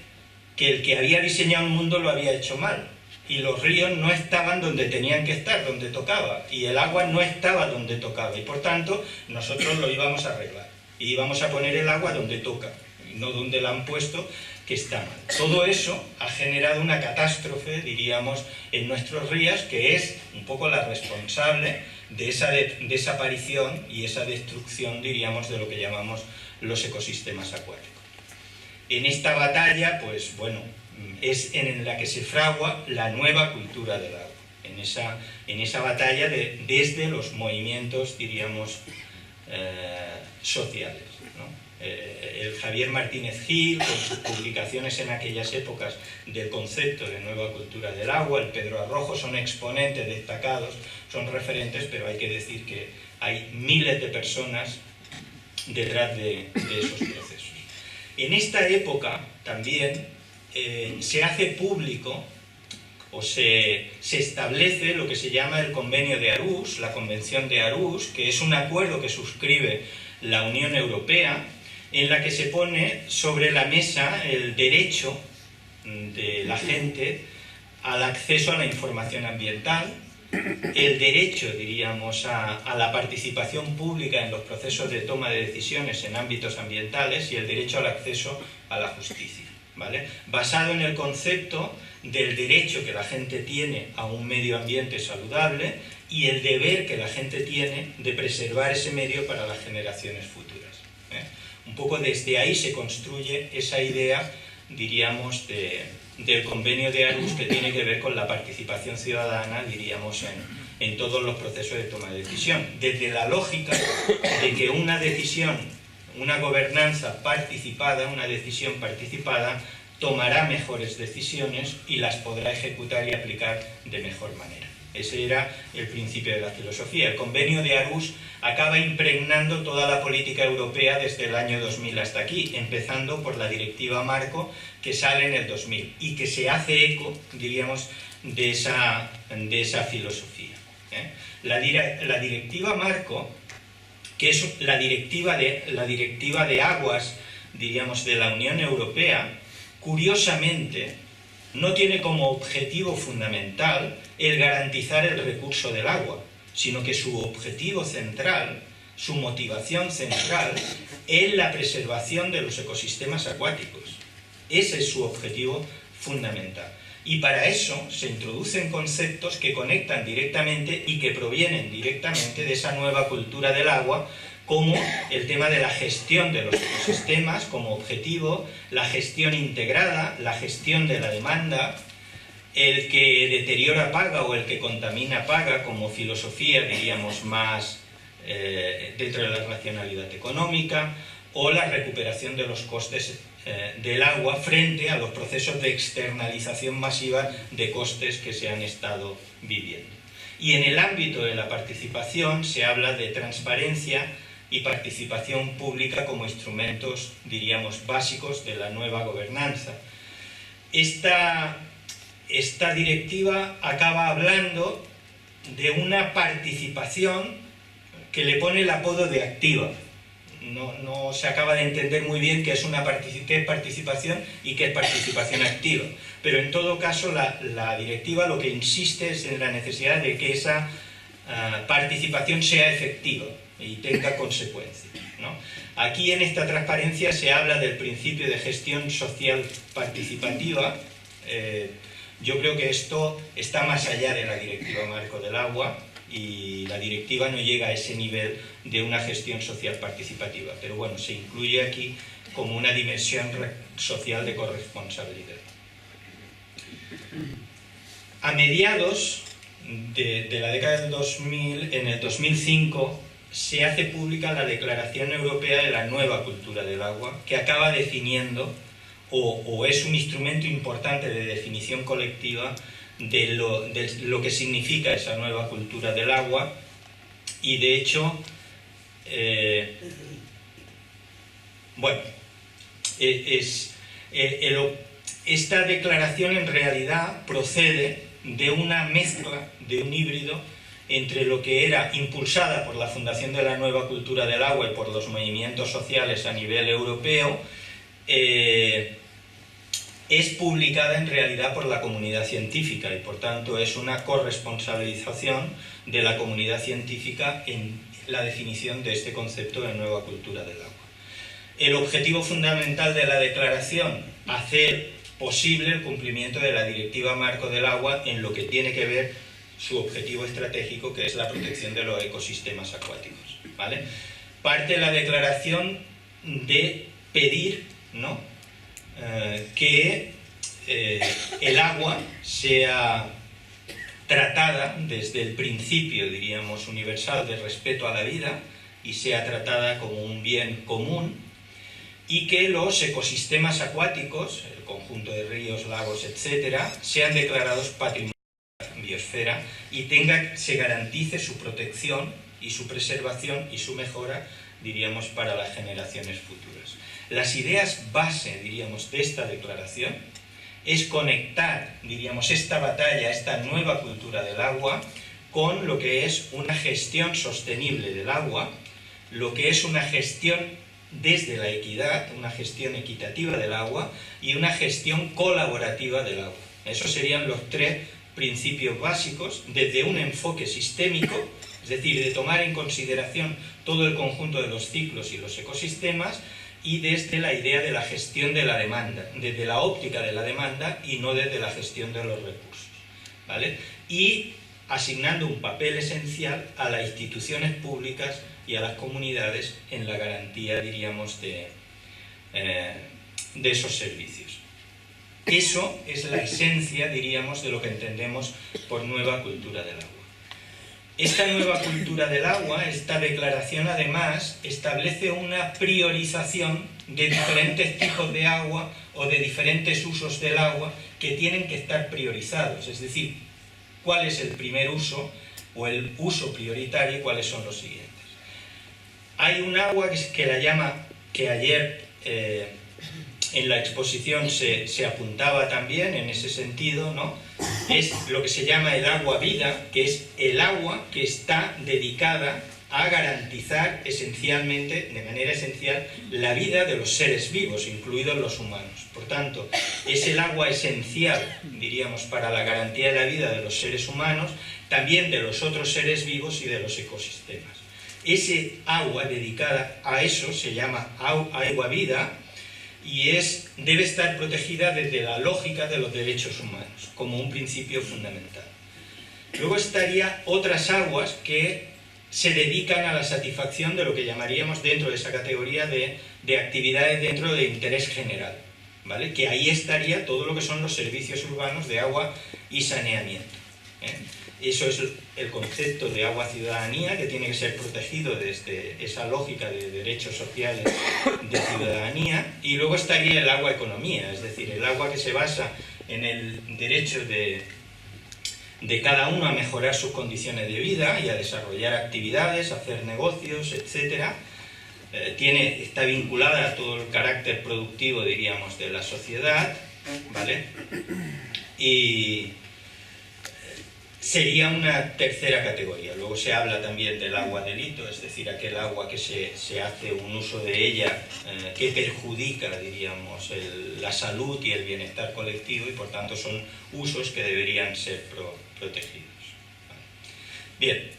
[SPEAKER 2] que el que había diseñado el mundo lo había hecho mal, y los ríos no estaban donde tenían que estar, donde tocaba, y el agua no estaba donde tocaba, y por tanto nosotros lo íbamos a arreglar, y íbamos a poner el agua donde toca, y no donde la han puesto, que está mal. Todo eso ha generado una catástrofe, diríamos, en nuestros ríos, que es un poco la responsable de esa desaparición y esa destrucción, diríamos, de lo que llamamos los ecosistemas acuáticos. En esta batalla, pues bueno, es en la que se fragua la nueva cultura del agua, en esa batalla desde los movimientos, diríamos, sociales, ¿no? El Javier Martínez Gil, con sus publicaciones en aquellas épocas del concepto de nueva cultura del agua, el Pedro Arrojo, son exponentes destacados, son referentes, pero hay que decir que hay miles de personas detrás de esos procesos. En esta época también se hace público o se establece lo que se llama el Convenio de Aarhus, la Convención de Aarhus, que es un acuerdo que suscribe la Unión Europea, en la que se pone sobre la mesa el derecho de la gente al acceso a la información ambiental, el derecho, diríamos, a la participación pública en los procesos de toma de decisiones en ámbitos ambientales y el derecho al acceso a la justicia, ¿vale? Basado en el concepto del derecho que la gente tiene a un medio ambiente saludable y el deber que la gente tiene de preservar ese medio para las generaciones futuras. Un poco desde ahí se construye esa idea, diríamos, del Convenio de Aarhus, que tiene que ver con la participación ciudadana, diríamos, en todos los procesos de toma de decisión. Desde la lógica de que una decisión, una gobernanza participada, una decisión participada, tomará mejores decisiones y las podrá ejecutar y aplicar de mejor manera. Ese era el principio de la filosofía. El Convenio de Aarhus acaba impregnando toda la política europea desde el año 2000 hasta aquí, empezando por la Directiva Marco, que sale en el 2000 y que se hace eco, diríamos, de esa filosofía. La Directiva Marco, que es la directiva de aguas, diríamos, de la Unión Europea, curiosamente no tiene como objetivo fundamental el garantizar el recurso del agua, sino que su objetivo central, su motivación central, es la preservación de los ecosistemas acuáticos. Ese es su objetivo fundamental. Y para eso se introducen conceptos que conectan directamente y que provienen directamente de esa nueva cultura del agua, como el tema de la gestión de los ecosistemas como objetivo, la gestión integrada, la gestión de la demanda, el que deteriora paga o el que contamina paga como filosofía, diríamos, más dentro de la racionalidad económica, o la recuperación de los costes del agua frente a los procesos de externalización masiva de costes que se han estado viviendo. Y en el ámbito de la participación se habla de transparencia y participación pública como instrumentos, diríamos, básicos de la nueva gobernanza. Esta directiva acaba hablando de una participación que le pone el apodo de activa. No se acaba de entender muy bien qué es participación y qué es participación activa. Pero en todo caso la directiva lo que insiste es en la necesidad de que esa participación sea efectiva y tenga consecuencias, ¿no? Aquí en esta transparencia se habla del principio de gestión social participativa. Yo creo que esto está más allá de la Directiva Marco del Agua y la directiva no llega a ese nivel de una gestión social participativa, pero bueno, se incluye aquí como una dimensión social de corresponsabilidad. A mediados de la década del 2000, en el 2005, se hace pública la Declaración Europea de la Nueva Cultura del Agua, que acaba definiendo, o es un instrumento importante de definición colectiva de lo que significa esa nueva cultura del agua, y de hecho, esta declaración en realidad procede de una mezcla, de un híbrido entre lo que era impulsada por la Fundación de la Nueva Cultura del Agua y por los movimientos sociales a nivel europeo, es publicada en realidad por la comunidad científica y por tanto es una corresponsabilización de la comunidad científica en la definición de este concepto de nueva cultura del agua. El objetivo fundamental de la declaración, hacer posible el cumplimiento de la Directiva Marco del Agua en lo que tiene que ver su objetivo estratégico, que es la protección de los ecosistemas acuáticos, ¿vale? Parte la declaración de pedir, ¿no?, que el agua sea tratada desde el principio, diríamos, universal de respeto a la vida y sea tratada como un bien común, y que los ecosistemas acuáticos, el conjunto de ríos, lagos, etcétera, sean declarados patrimonio de la biosfera y se garantice su protección y su preservación y su mejora, diríamos, para las generaciones futuras. Las ideas base, diríamos, de esta declaración es conectar, diríamos, esta batalla, esta nueva cultura del agua, con lo que es una gestión sostenible del agua, lo que es una gestión desde la equidad, una gestión equitativa del agua y una gestión colaborativa del agua. Esos serían los tres principios básicos desde un enfoque sistémico, es decir, de tomar en consideración todo el conjunto de los ciclos y los ecosistemas, y desde la idea de la gestión de la demanda, desde la óptica de la demanda y no desde la gestión de los recursos, ¿vale? Y asignando un papel esencial a las instituciones públicas y a las comunidades en la garantía, diríamos, de esos servicios. Eso es la esencia, diríamos, de lo que entendemos por nueva cultura del agua. Esta nueva cultura del agua, esta declaración además, establece una priorización de diferentes tipos de agua o de diferentes usos del agua que tienen que estar priorizados, es decir, cuál es el primer uso o el uso prioritario y cuáles son los siguientes. Hay un agua que la llama, que ayer en la exposición se apuntaba también en ese sentido, ¿no? Es lo que se llama el agua vida, que es el agua que está dedicada a garantizar esencialmente, de manera esencial, la vida de los seres vivos, incluidos los humanos. Por tanto, es el agua esencial, diríamos, para la garantía de la vida de los seres humanos, también de los otros seres vivos y de los ecosistemas. Ese agua dedicada a eso se llama agua vida y debe estar protegida desde la lógica de los derechos humanos, como un principio fundamental. Luego estaría otras aguas que se dedican a la satisfacción de lo que llamaríamos dentro de esa categoría de actividades dentro de interés general, ¿vale? Que ahí estaría todo lo que son los servicios urbanos de agua y saneamiento, ¿eh? Eso es el concepto de agua ciudadanía, que tiene que ser protegido desde esa lógica de derechos sociales de ciudadanía. Y luego estaría el agua economía, es decir, el agua que se basa en el derecho de cada uno a mejorar sus condiciones de vida y a desarrollar actividades, a hacer negocios, etc. Está vinculada a todo el carácter productivo, diríamos, de la sociedad, ¿vale? Y sería una tercera categoría. Luego se habla también del agua delito, es decir, aquel agua que se hace un uso de ella que perjudica, diríamos, la salud y el bienestar colectivo, y por tanto son usos que deberían ser protegidos. Bien,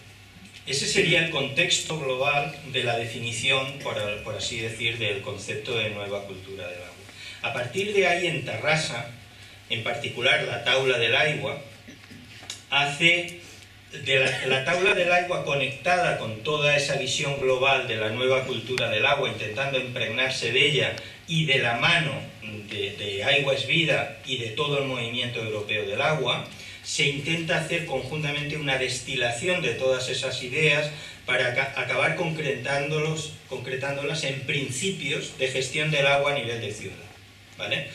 [SPEAKER 2] ese sería el contexto global de la definición, por así decir, del concepto de nueva cultura del agua. A partir de ahí, en Tarrasa, en particular la taula del agua, hace de la tabla del agua conectada con toda esa visión global de la nueva cultura del agua, intentando impregnarse de ella y de la mano de Agua es Vida y de todo el movimiento europeo del agua, se intenta hacer conjuntamente una destilación de todas esas ideas para acabar concretándolas en principios de gestión del agua a nivel de ciudad, ¿vale?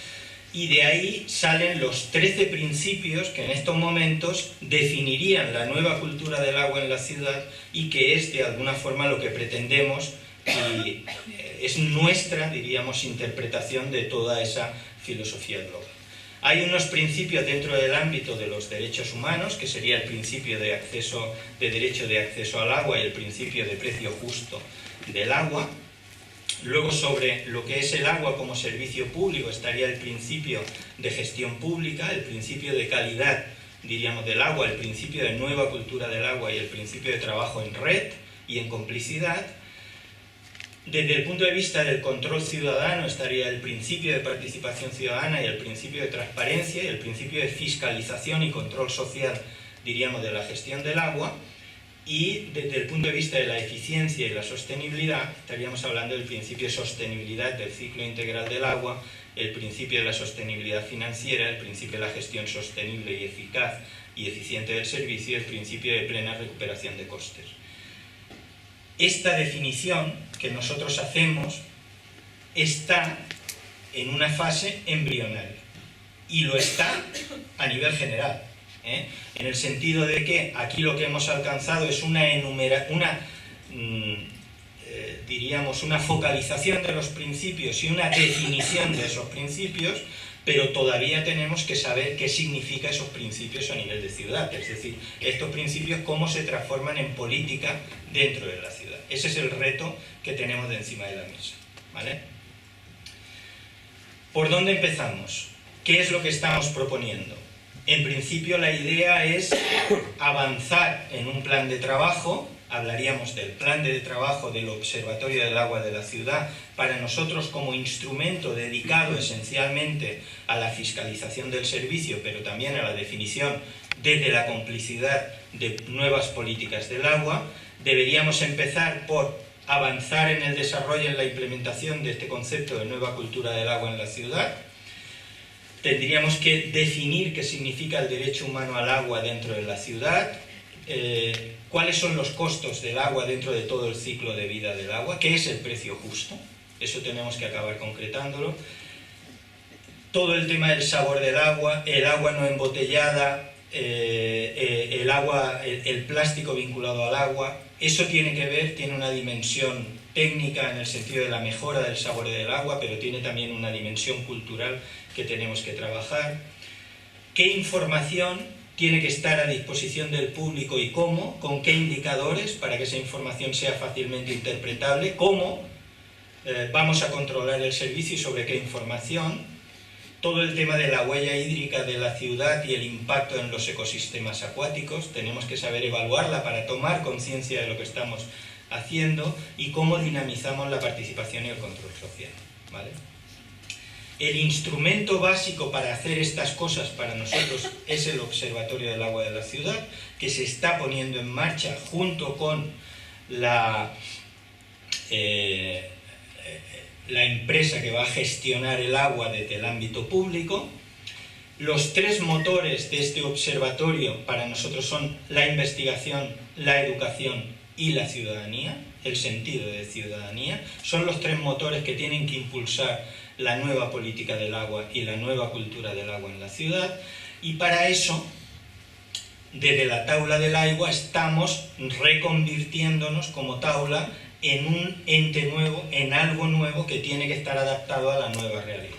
[SPEAKER 2] Y de ahí salen los 13 principios que en estos momentos definirían la nueva cultura del agua en la ciudad y que es de alguna forma lo que pretendemos y es nuestra, diríamos, interpretación de toda esa filosofía global. Hay unos principios dentro del ámbito de los derechos humanos, que sería el principio de derecho de acceso al agua y el principio de precio justo del agua. Luego, sobre lo que es el agua como servicio público, estaría el principio de gestión pública, el principio de calidad, diríamos, del agua, el principio de nueva cultura del agua y el principio de trabajo en red y en complicidad. Desde el punto de vista del control ciudadano estaría el principio de participación ciudadana y el principio de transparencia y el principio de fiscalización y control social, diríamos, de la gestión del agua. Y desde el punto de vista de la eficiencia y la sostenibilidad, estaríamos hablando del principio de sostenibilidad del ciclo integral del agua, el principio de la sostenibilidad financiera, el principio de la gestión sostenible y eficaz y eficiente del servicio y el principio de plena recuperación de costes. Esta definición que nosotros hacemos está en una fase embrionaria y lo está a nivel general. En el sentido de que aquí lo que hemos alcanzado es diríamos, una focalización de los principios y una definición de esos principios, pero todavía tenemos que saber qué significan esos principios a nivel de ciudad, es decir, estos principios cómo se transforman en política dentro de la ciudad. Ese es el reto que tenemos de encima de la mesa, ¿vale? ¿Por dónde empezamos? ¿Qué es lo que estamos proponiendo? En principio la idea es avanzar en un plan de trabajo. Hablaríamos del plan de trabajo del Observatorio del Agua de la Ciudad, para nosotros como instrumento dedicado esencialmente a la fiscalización del servicio, pero también a la definición desde la complicidad de nuevas políticas del agua. Deberíamos empezar por avanzar en el desarrollo y en la implementación de este concepto de nueva cultura del agua en la ciudad. Tendríamos que definir qué significa el derecho humano al agua dentro de la ciudad, cuáles son los costos del agua dentro de todo el ciclo de vida del agua, qué es el precio justo, eso tenemos que acabar concretándolo. Todo el tema del sabor del agua, el agua no embotellada, el plástico vinculado al agua, eso tiene que ver, tiene una dimensión técnica en el sentido de la mejora del sabor del agua, pero tiene también una dimensión cultural que tenemos que trabajar. ¿Qué información tiene que estar a disposición del público y cómo, con qué indicadores, para que esa información sea fácilmente interpretable, cómo vamos a controlar el servicio y sobre qué información, todo el tema de la huella hídrica de la ciudad y el impacto en los ecosistemas acuáticos, tenemos que saber evaluarla para tomar conciencia de lo que estamos haciendo y cómo dinamizamos la participación y el control social, ¿vale? El instrumento básico para hacer estas cosas para nosotros es el Observatorio del Agua de la Ciudad, que se está poniendo en marcha junto con la empresa que va a gestionar el agua desde el ámbito público. Los tres motores de este observatorio para nosotros son la investigación, la educación y la ciudadanía, el sentido de ciudadanía. Son los tres motores que tienen que impulsar la nueva política del agua y la nueva cultura del agua en la ciudad, y para eso, desde la Taula del Agua estamos reconvirtiéndonos como Taula en un ente nuevo, en algo nuevo que tiene que estar adaptado a la nueva realidad.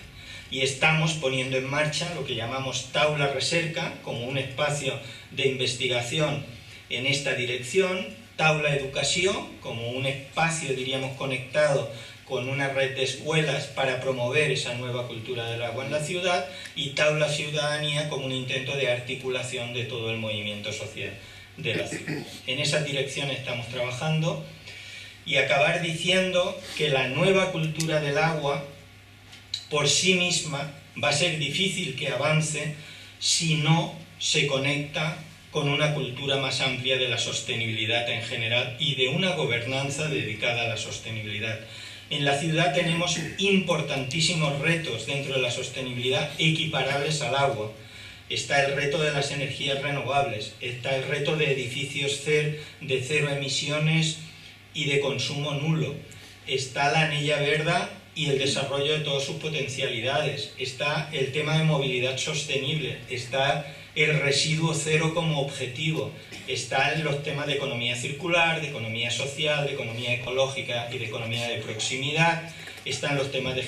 [SPEAKER 2] Y estamos poniendo en marcha lo que llamamos Taula Recerca, como un espacio de investigación en esta dirección, Taula Educación, como un espacio, diríamos, conectado con una red de escuelas para promover esa nueva cultura del agua en la ciudad, y Taula Ciudadanía como un intento de articulación de todo el movimiento social de la ciudad. En esa dirección estamos trabajando, y acabar diciendo que la nueva cultura del agua por sí misma va a ser difícil que avance si no se conecta con una cultura más amplia de la sostenibilidad en general y de una gobernanza dedicada a la sostenibilidad. En la ciudad tenemos importantísimos retos dentro de la sostenibilidad equiparables al agua. Está el reto de las energías renovables, está el reto de edificios de cero emisiones y de consumo nulo, está la anilla verde y el desarrollo de todas sus potencialidades, está el tema de movilidad sostenible, está el residuo cero como objetivo, están los temas de economía circular, de economía social, de economía ecológica y de economía de proximidad, están los temas de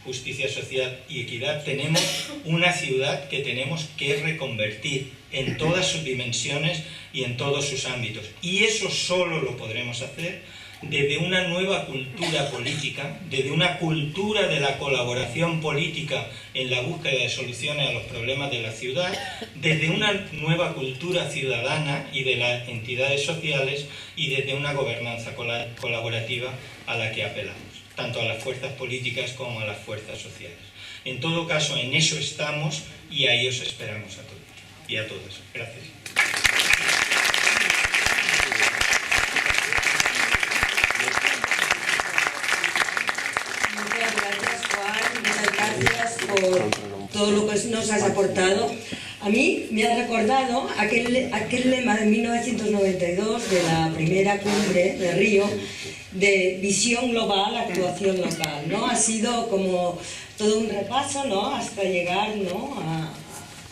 [SPEAKER 2] justicia social y equidad. Tenemos una ciudad que tenemos que reconvertir en todas sus dimensiones y en todos sus ámbitos, y eso solo lo podremos hacer desde una nueva cultura política, desde una cultura de la colaboración política en la búsqueda de soluciones a los problemas de la ciudad, desde una nueva cultura ciudadana y de las entidades sociales, y desde una gobernanza colaborativa a la que apelamos, tanto a las fuerzas políticas como a las fuerzas sociales. En todo caso, en eso estamos y ahí os esperamos a todos y a todas. Gracias.
[SPEAKER 1] Gracias por todo lo que nos has aportado. A mí me ha recordado aquel lema de 1992 de la primera cumbre de Río, de visión global, actuación local, ¿no? Ha sido como todo un repaso, ¿no? Hasta llegar, ¿no?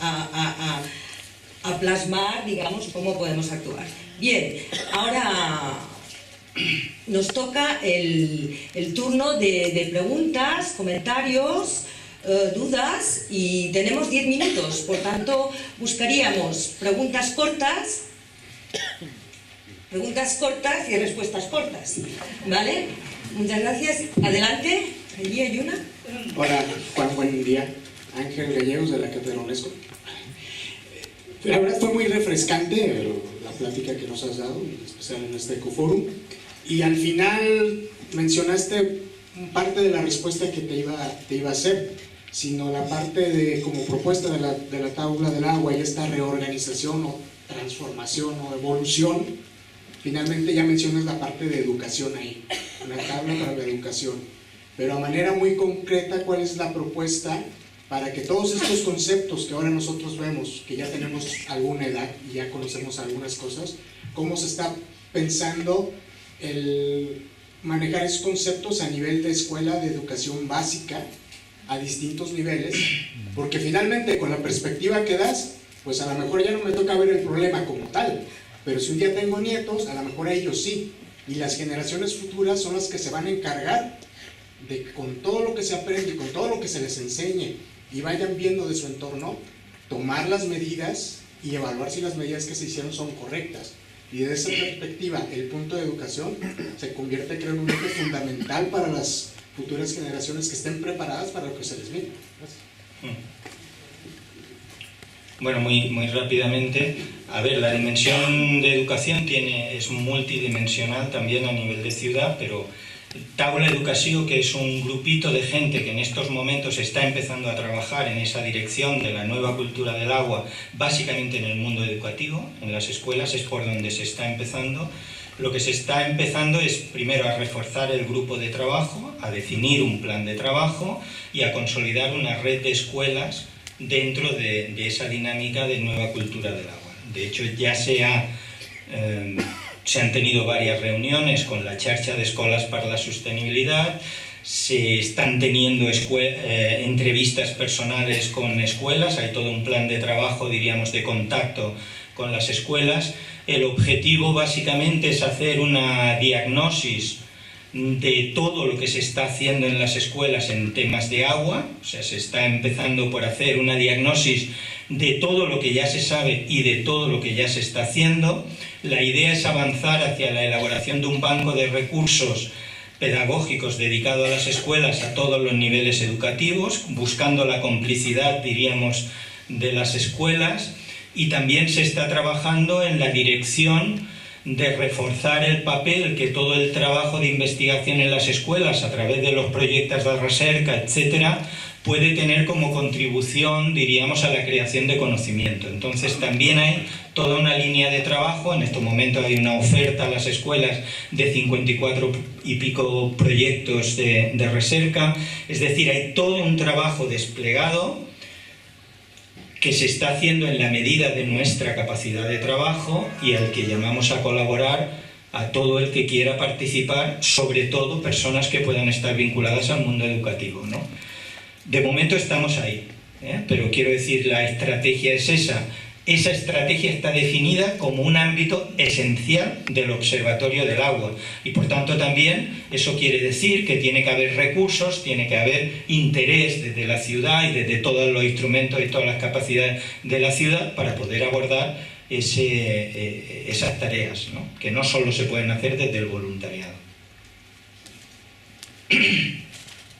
[SPEAKER 1] a plasmar, digamos, cómo podemos actuar. Bien, ahora nos toca el turno de preguntas, comentarios, dudas, y tenemos 10 minutos, por tanto buscaríamos preguntas cortas y respuestas cortas, ¿vale? Muchas gracias. Adelante, allí hay una.
[SPEAKER 3] Hola, Juan, buen día. Ángel Gallegos, de la Cátedra UNESCO. La verdad fue muy refrescante la plática que nos has dado, en especial en este Ecoforum, y al final mencionaste parte de la respuesta que te iba a hacer, sino la parte de, como propuesta de la Taula del Agua y esta reorganización o transformación o evolución. Finalmente ya mencionas la parte de educación ahí, una tabla para la educación, pero a manera muy concreta, ¿cuál es la propuesta para que todos estos conceptos que ahora nosotros vemos, que ya tenemos alguna edad y ya conocemos algunas cosas, cómo se está pensando el manejar esos conceptos a nivel de escuela de educación básica a distintos niveles? Porque finalmente con la perspectiva que das, pues a lo mejor ya no me toca ver el problema como tal, pero si un día tengo nietos, a lo mejor a ellos sí, y las generaciones futuras son las que se van a encargar de, con todo lo que se aprende y con todo lo que se les enseñe y vayan viendo de su entorno, tomar las medidas y evaluar si las medidas que se hicieron son correctas. Y desde esa perspectiva, el punto de educación se convierte, creo, en un eje fundamental para las futuras generaciones que estén preparadas para lo que se les viene. Gracias.
[SPEAKER 2] Bueno, muy rápidamente, a ver, la dimensión de educación es multidimensional también a nivel de ciudad, pero Taula Educació, que es un grupito de gente que en estos momentos está empezando a trabajar en esa dirección de la nueva cultura del agua, básicamente en el mundo educativo, en las escuelas es por donde se está empezando. Lo que se está empezando es primero a reforzar el grupo de trabajo, a definir un plan de trabajo y a consolidar una red de escuelas dentro de esa dinámica de nueva cultura del agua. De hecho, ya se han tenido varias reuniones con la xarxa d'escoles per la sostenibilidad, se están teniendo entrevistas personales con escuelas, hay todo un plan de trabajo, diríamos, de contacto con las escuelas. El objetivo básicamente es hacer una diagnosis de todo lo que se está haciendo en las escuelas en temas de agua, o sea, se está empezando por hacer una diagnosis de todo lo que ya se sabe y de todo lo que ya se está haciendo. La idea es avanzar hacia la elaboración de un banco de recursos pedagógicos dedicado a las escuelas a todos los niveles educativos, buscando la complicidad, diríamos, de las escuelas, y también se está trabajando en la dirección de reforzar el papel que todo el trabajo de investigación en las escuelas a través de los proyectos de recerca, etcétera, puede tener como contribución, diríamos, a la creación de conocimiento. Entonces también hay toda una línea de trabajo, en estos momentos hay una oferta a las escuelas de 54 y pico proyectos de recerca, es decir, hay todo un trabajo desplegado que se está haciendo en la medida de nuestra capacidad de trabajo y al que llamamos a colaborar a todo el que quiera participar, sobre todo personas que puedan estar vinculadas al mundo educativo, ¿no? De momento estamos ahí, pero quiero decir, la estrategia es esa. Esa estrategia está definida como un ámbito esencial del Observatorio del Agua y por tanto también eso quiere decir que tiene que haber recursos, tiene que haber interés desde la ciudad y desde todos los instrumentos y todas las capacidades de la ciudad para poder abordar esas tareas, ¿no? Que no solo se pueden hacer desde el voluntariado.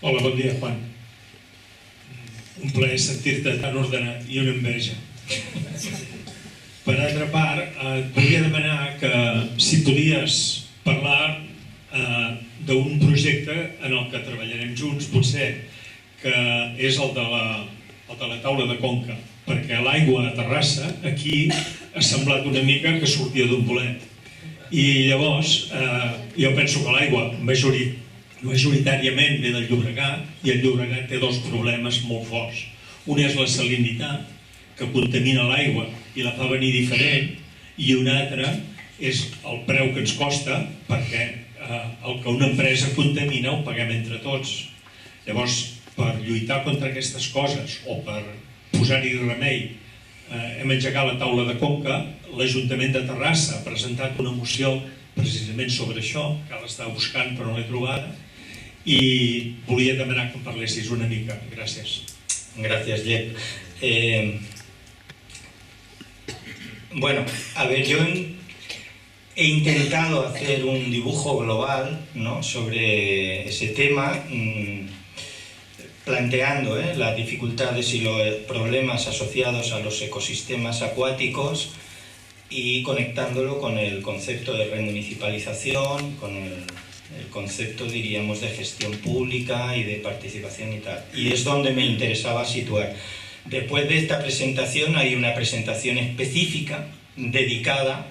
[SPEAKER 4] Hola, bon dia, Juan. Un plaer sentir-te tan ordenat i una enveja. Per altra part, et volia demanar que si podies parlar d'un projecte en el que treballarem junts, potser, que és el de la taula de Conca, perquè l'aigua a Terrassa, aquí, ha semblat una mica que sortia d'un bolet. I llavors, jo penso que l'aigua majoritàriament ve del Llobregat, i el Llobregat té dos problemes molt forts. Un és la salinitat, que contamina l'aigua i la fa venir diferent, i un altre és el preu que ens costa, perquè el que una empresa contamina ho paguem entre tots. Llavors, per lluitar contra aquestes coses o per posar-hi remei, hem engegat la taula de Conca. L'Ajuntament de Terrassa ha presentat una moció precisament sobre això, que l'estava buscant però no l'he trobada, i volia demanar que em parlessis una mica. Gràcies.
[SPEAKER 2] Gràcies, Jep. Bueno, a ver, yo he intentado hacer un dibujo global, ¿no?, sobre ese tema, planteando las dificultades y los problemas asociados a los ecosistemas acuáticos y conectándolo con el concepto de remunicipalización, con el concepto, diríamos, de gestión pública y de participación y tal. Y es donde me interesaba situar. Después de esta presentación hay una presentación específica dedicada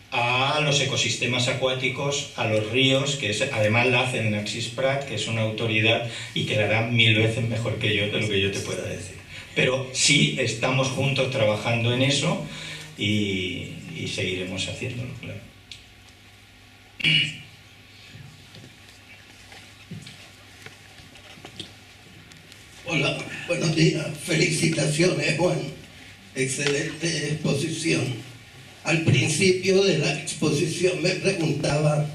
[SPEAKER 2] a los ecosistemas acuáticos, a los ríos, que además la hace Narcís Prat, que es una autoridad y que la hará 1000 veces mejor que yo, de lo que yo te pueda decir. Pero sí estamos juntos trabajando en eso y seguiremos haciéndolo, claro.
[SPEAKER 5] Hola, buenos días. Felicitaciones, Juan. Excelente exposición. Al principio de la exposición me preguntaba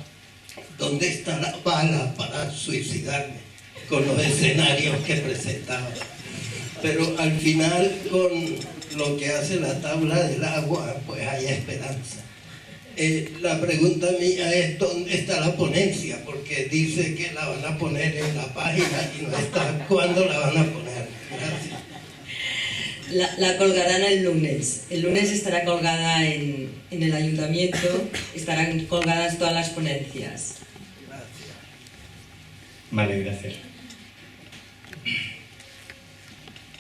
[SPEAKER 5] dónde está la bala para suicidarme con los escenarios que presentaba. pero al final con lo que hace la tabla del agua, pues hay esperanza. La pregunta mía es ¿dónde está la ponencia? Porque dice que la van a poner en la página y no está. ¿Cuándo la van a poner? Gracias.
[SPEAKER 1] La colgarán el lunes. El lunes estará colgada en el ayuntamiento, estarán colgadas todas las ponencias.
[SPEAKER 5] Gracias.
[SPEAKER 2] Vale, gracias.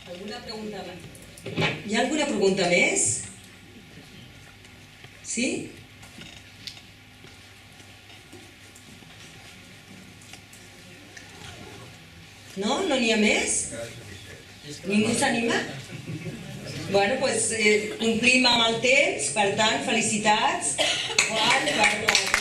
[SPEAKER 1] ¿Alguna pregunta más? ¿Hi ha alguna pregunta més? Sí? No? No n'hi ha més? Ningú s'anima? Bueno, doncs complim amb el temps, per tant, felicitats. Juan, per